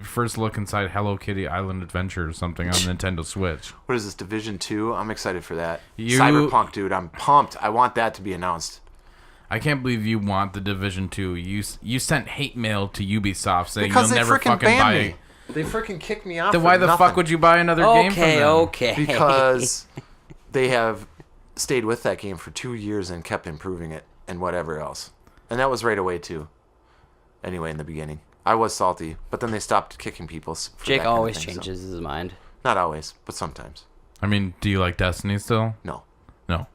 first look inside Hello Kitty Island Adventure or something on Nintendo Switch. What is this, Division 2? I'm excited for that. You- Cyberpunk, dude. I'm pumped. I want that to be announced. I can't believe you want the Division 2. You sent hate mail to Ubisoft saying Because you'll they never freaking fucking banned buy me. it. They freaking kicked me off. Then for why the nothing. fuck would you buy another game from them? Okay. Because they have stayed with that game for 2 years and kept improving it and whatever else. And that was right away, too. Anyway, in the beginning. I was salty, but then they stopped kicking people. For Jake that kind of always thing, so- changes his mind. Not always, but sometimes. I mean, do you like Destiny still? No. No.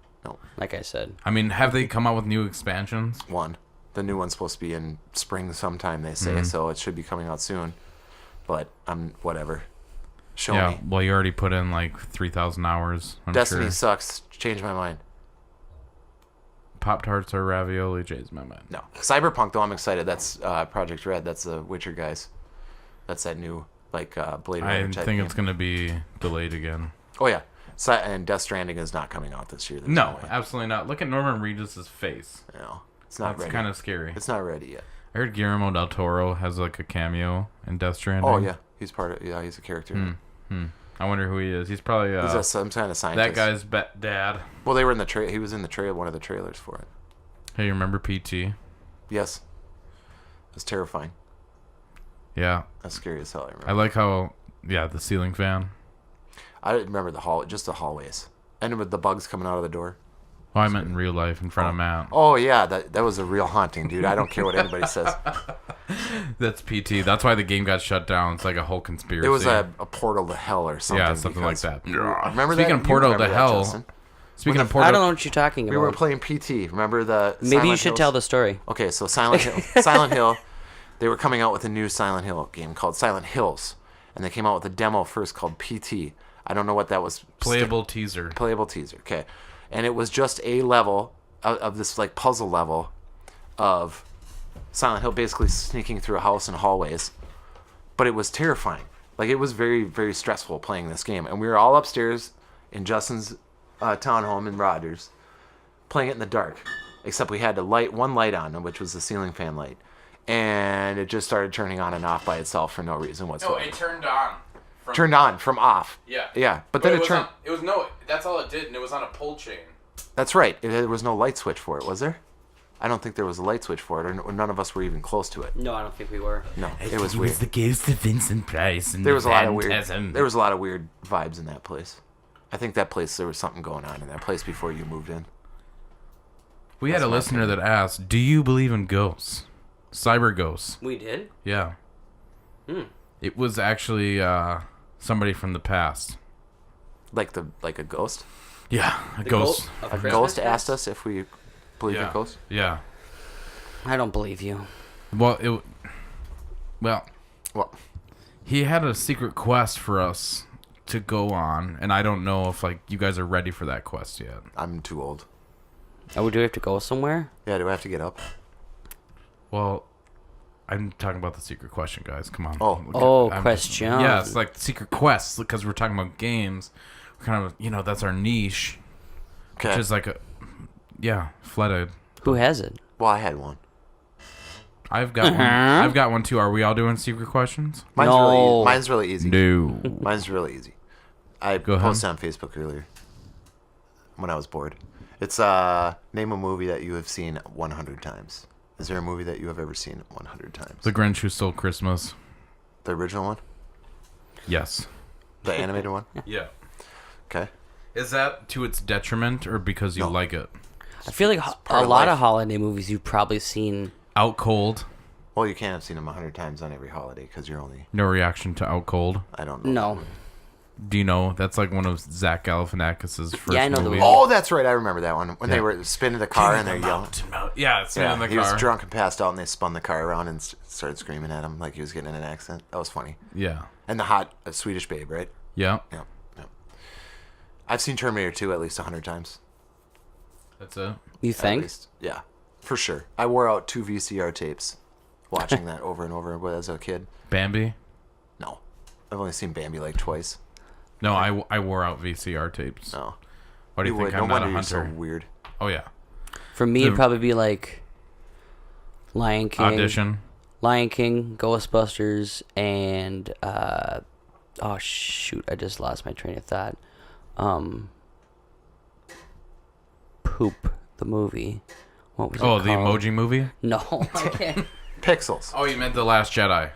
Like I said. I mean, have they come out with new expansions? One. The new one's supposed to be in spring sometime, they Mm-hmm. say, so it should be coming out soon. But I'm whatever. Show Yeah, me. well, you already put in like 3,000 hours. I'm Destiny sure. sucks. Change my mind. Pop Tarts or ravioli changes my mind. No. Cyberpunk, though, I'm excited. That's Project Red. That's the Witcher guys. That's that new, like, Blade I Runner type think game. it's going to be delayed again. Oh, yeah. And Death Stranding is not coming out this year. There's No, way. absolutely not. Look at Norman Reedus' face. You know. It's not That's ready. kind of scary. It's not ready yet. I heard Guillermo del Toro has like a cameo in Death Stranding. Oh yeah, he's part of. Yeah, he's a character. I wonder who he is. He's probably He's some kind of scientist. that guy's dad. Well, they were in the He was in the one of the trailers for it. Hey, you remember PT? Yes. It's terrifying. Yeah. That's scary as hell. I remember. I like how, the ceiling fan. I remember just the hallways, and with the bugs coming out of the door. Oh, I meant in real life in front of Matt. Oh yeah, that was a real haunting, dude. I don't care what anybody says. That's PT. That's why the game got shut down. It's like a whole conspiracy. It was a portal to hell or something. Yeah, something like because- that. Remember Speaking that? of portal You to remember that, hell. Justin? Speaking of I portal, don't know what you're talking We about. were playing PT. Remember the? Maybe you Silent should Hills? tell the story. Okay, so Silent Hill. Silent Hill. They were coming out with a new Silent Hill game called Silent Hills, and they came out with a demo first called PT. I don't know what that was. playable teaser. Playable teaser. Okay, and it was just a level of this like puzzle level of Silent Hill, basically sneaking through a house and hallways. But it was terrifying. Like it was very, very stressful playing this game, and we were all upstairs in Justin's townhome in Rogers, playing it in the dark. Except we had one light on, which was the ceiling fan light, and it just started turning on and off by itself for no reason whatsoever. turned on. Turned on from off. Yeah. Yeah, but then it turned. That's all it did, and it was on a pull chain. That's right. There was no light switch for it, was there? I don't think there was a light switch for it, or none of us were even close to it. No, I don't think we were. No, it was weird. the ghost of Vincent Price and There was a lot of weird. There was a lot of weird vibes in that place. I think that place there was something going on in that place before you moved in. We had a my listener that asked, "Do you believe in ghosts? Cyber ghosts?" We did? Yeah. It was actually somebody from the past. Like a ghost. Yeah, a ghost. of A Christmas ghost past? asked us if we believe Yeah. in ghosts. Yeah. I don't believe you. Well, Well, he had a secret quest for us to go on, and I don't know if like you guys are ready for that quest yet. I'm too old. Oh, do we have to go somewhere? Yeah, do I have to get up? Well, I'm talking about the secret question, guys. Come on. Oh, I'm question. Yeah, it's like secret quests because we're talking about games. We're kind of, that's our niche, Okay. which is like flooded. Who has it? Well, I had one. I've got one. I've got one too. Are we all doing secret questions? Mine's really easy. No. Mine's really easy. I Go ahead. posted on Facebook earlier when I was bored. It's name a movie that you have seen 100 times. Is there a movie that you have ever seen 100 times? The Grinch Who Stole Christmas. The original one? Yes. The animated one? Yeah. Okay. Is that to its detriment or because you No. like it? I feel like part a of lot life. of holiday movies you've probably seen. Out Cold. Well, you can't have seen them 100 times on every holiday because you're only, No reaction to Out Cold. I don't know. No. Do you know that's like one of Zach Galifianakis' first Yeah, I know the movies? movie. Oh, that's right. I remember that one. When they Yeah. were spinning the car and they're yelling. Yeah, it's in the he car. was drunk and passed out and they spun the car around and started screaming at him like he was getting in an accident. That was funny. Yeah. And the hot Swedish babe, right? Yeah. Yeah. Yeah. I've seen Terminator 2 at least 100 times. That's it. You At think? least. Yeah, for sure. I wore out 2 VCR tapes watching that over and over as a kid. Bambi? No. I've only seen Bambi like twice. No, I wore out VCR tapes. No. Why do you think would. I'm No not a wonder you're so hunter? weird. Oh, yeah. For me, it'd probably be like Lion King. Audition. Lion King, Ghostbusters, and oh shoot, I just lost my train of thought. Poop, the movie. What was it Oh, called? the Emoji Movie? No, I can't. Pixels. Oh, you meant The Last Jedi.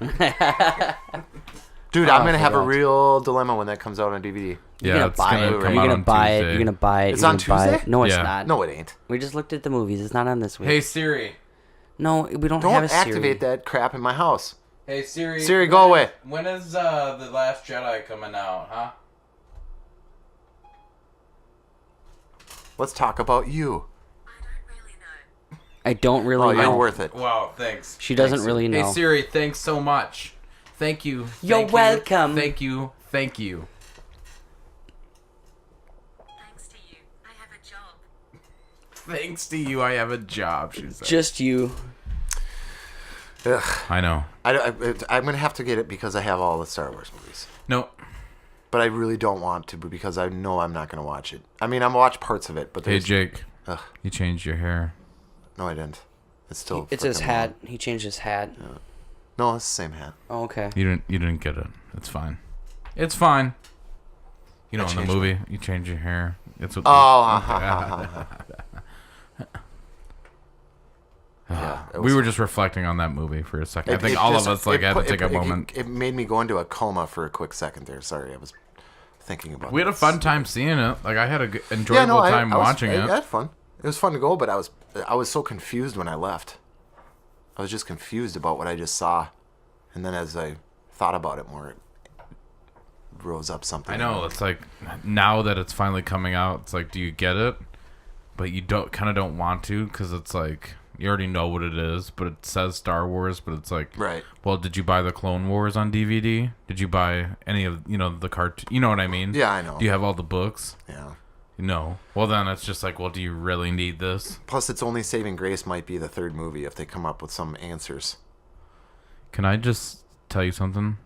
Dude, I'm going to I have a forgot. real dilemma when that comes out on DVD. You're Yeah, gonna it's buy gonna it. come You're out gonna on buy it. Tuesday. You're gonna buy it. It's You're on gonna buy it. Tuesday? No, it's Yeah. not. No, it ain't. We just looked at the movies. It's not on this week. Hey, Siri. No, we don't, Don't have a Siri. activate that crap in my house. Hey, Siri. Siri, go away. When is The Last Jedi coming out, huh? Let's talk about you. I don't Oh, really you're know. worth it. Wow, thanks. She doesn't Thanks. really know. Hey, Siri, thanks so much. Thank you. You're Thank you. welcome. Thank you. Thank you. Thanks to you, I have a job. Thanks to you, I have a job, she said. Just you. Ugh. I know. I'm going to have to get it because I have all the Star Wars movies. No. But I really don't want to because I know I'm not going to watch it. I mean, I'm going to watch parts of it, but Hey, there's... Jake. Ugh. You changed your hair. No, I didn't. It's still. It's his frickin' hat. long. He changed his hat. No, it's the same hat. Oh, okay. You didn't get it. It's fine. It's fine. You know, in the changed movie, you change your hair. It's what Yeah, it we was- were just reflecting on that movie for a second. I think all of us had to take a moment. It made me go into a coma for a quick second there. Sorry, I was thinking about. We had a that. fun time seeing it. Like I had a enjoyable time watching I it. had fun. It was fun to go, but I was so confused when I left. I was just confused about what I just saw, and then as I thought about it more, it rose up something. I know. It's like now that it's finally coming out, it's like, do you get it? But you don't want to because it's like you already know what it is. But it says Star Wars, but it's like, Right. Well, did you buy the Clone Wars on DVD? Did you buy any of the cartoon? You know what I mean? Yeah, I know. Do you have all the books? Yeah. No. Well, then it's just like, well, do you really need this? Plus, its only saving grace might be the third movie if they come up with some answers. Can I just tell you something?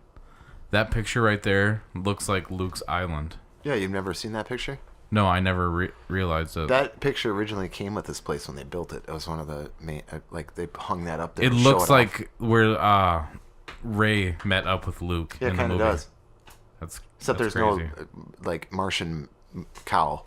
That picture right there looks like Luke's island. Yeah, you've never seen that picture? No, I never realized it. That picture originally came with this place when they built it. It was one of the main, they hung that up there. It to show looks off. like where Ray met up with Luke Yeah, it in the kind of movie. does. That's Except there's crazy. no Martian cow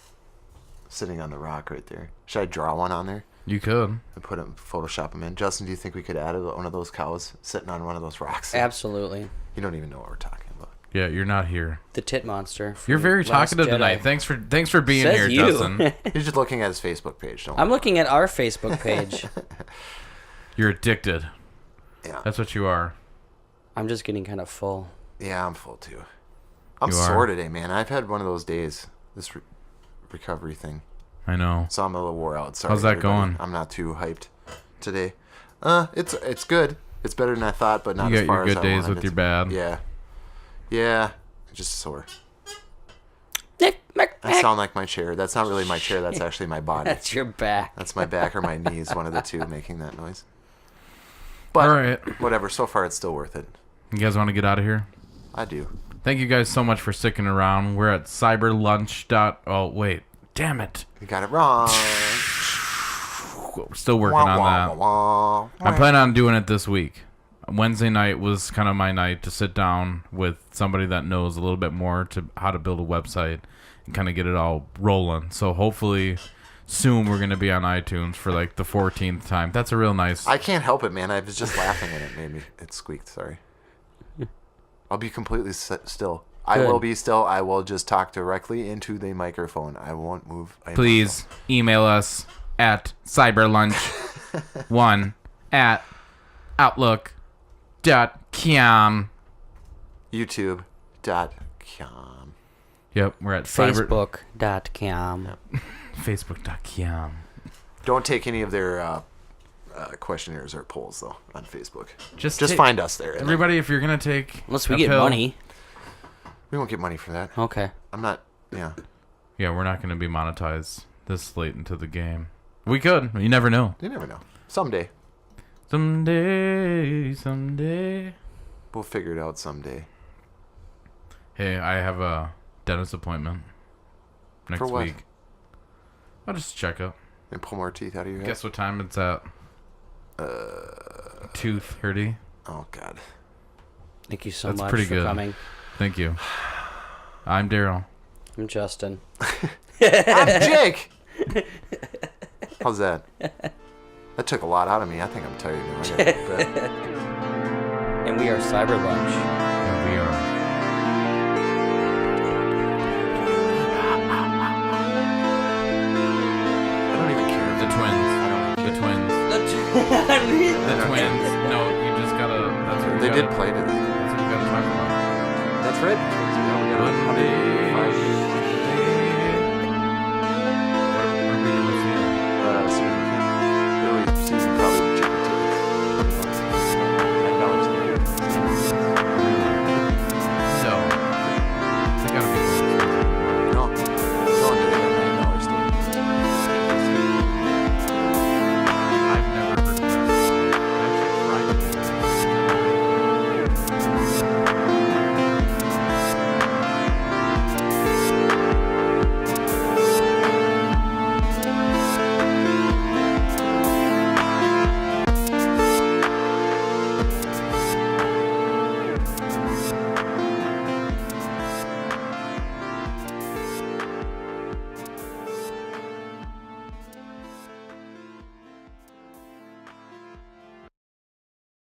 sitting on the rock right there. Should I draw one on there You could. and Photoshop them in? Justin, do you think we could add one of those cows sitting on one of those rocks? Absolutely. You don't even know what we're talking about. Yeah, you're not here. The tit monster. from You're very Last talkative Jedi. tonight. Thanks for being Says here, you. Justin. He's just looking at his Facebook page. Don't I'm worry. looking at our Facebook page. You're addicted. Yeah. That's what you are. I'm just getting kind of full. Yeah, I'm full too. I'm You are? sore today, man. I've had one of those days, this recovery thing. I know. So I'm a little wore out. Sorry. How's that everybody. going? I'm not too hyped today. It's good. It's better than I thought, but not You as got far your as good I days wanted with it your to. bad. Yeah. Yeah. Just sore. I sound like my chair. That's not really my chair. That's actually my body. That's your back. That's my back or my knees, one of the two, making that noise. But All right. whatever. So far, it's still worth it. You guys want to get out of here? I do. Thank you guys so much for sticking around. We're at cyberlunch. Oh, wait. Damn it. You got it wrong. We're still working on that. I'm planning on doing it this week. Wednesday night was kind of my night to sit down with somebody that knows a little bit more to how to build a website and kind of get it all rolling. So hopefully soon we're going to be on iTunes for like the 14th time. That's a real nice... I can't help it, man. I was just laughing and it made me. It squeaked. Sorry. I'll be completely still. I Good. will be still. I will just talk directly into the microphone. I won't move. Please email us at cyberlunch1@outlook.com. YouTube.com. Yep, we're at Facebook.com. Facebook.com. Don't take any of their questionnaires or polls though on Facebook. Just Just ta- find us there. Everybody, if you're going to take Unless we a get pill- money. We won't get money for that. Okay. I'm not. Yeah. Yeah, we're not going to be monetized this late into the game. We could. You never know. You never know. Someday Someday. we'll figure it out. Someday. Hey, I have a dentist appointment next For what? week. I'll just check up. And pull more teeth out of your head. Guess what time it's at? 2:30. Oh God. Thank you so That's much pretty for good. coming. Thank you. I'm Daryl. I'm Justin. I'm Jake. How's that? That took a lot out of me. I think I'm tired now. I gotta go to bed. And we are Cyber Lunch. Yeah, we are. I don't even care. The twins. I don't The care. twins. The twins. No, you just gotta. That's what we They gotta, did play today. That's what we gotta talk about. That's right. Yeah, we gotta- One day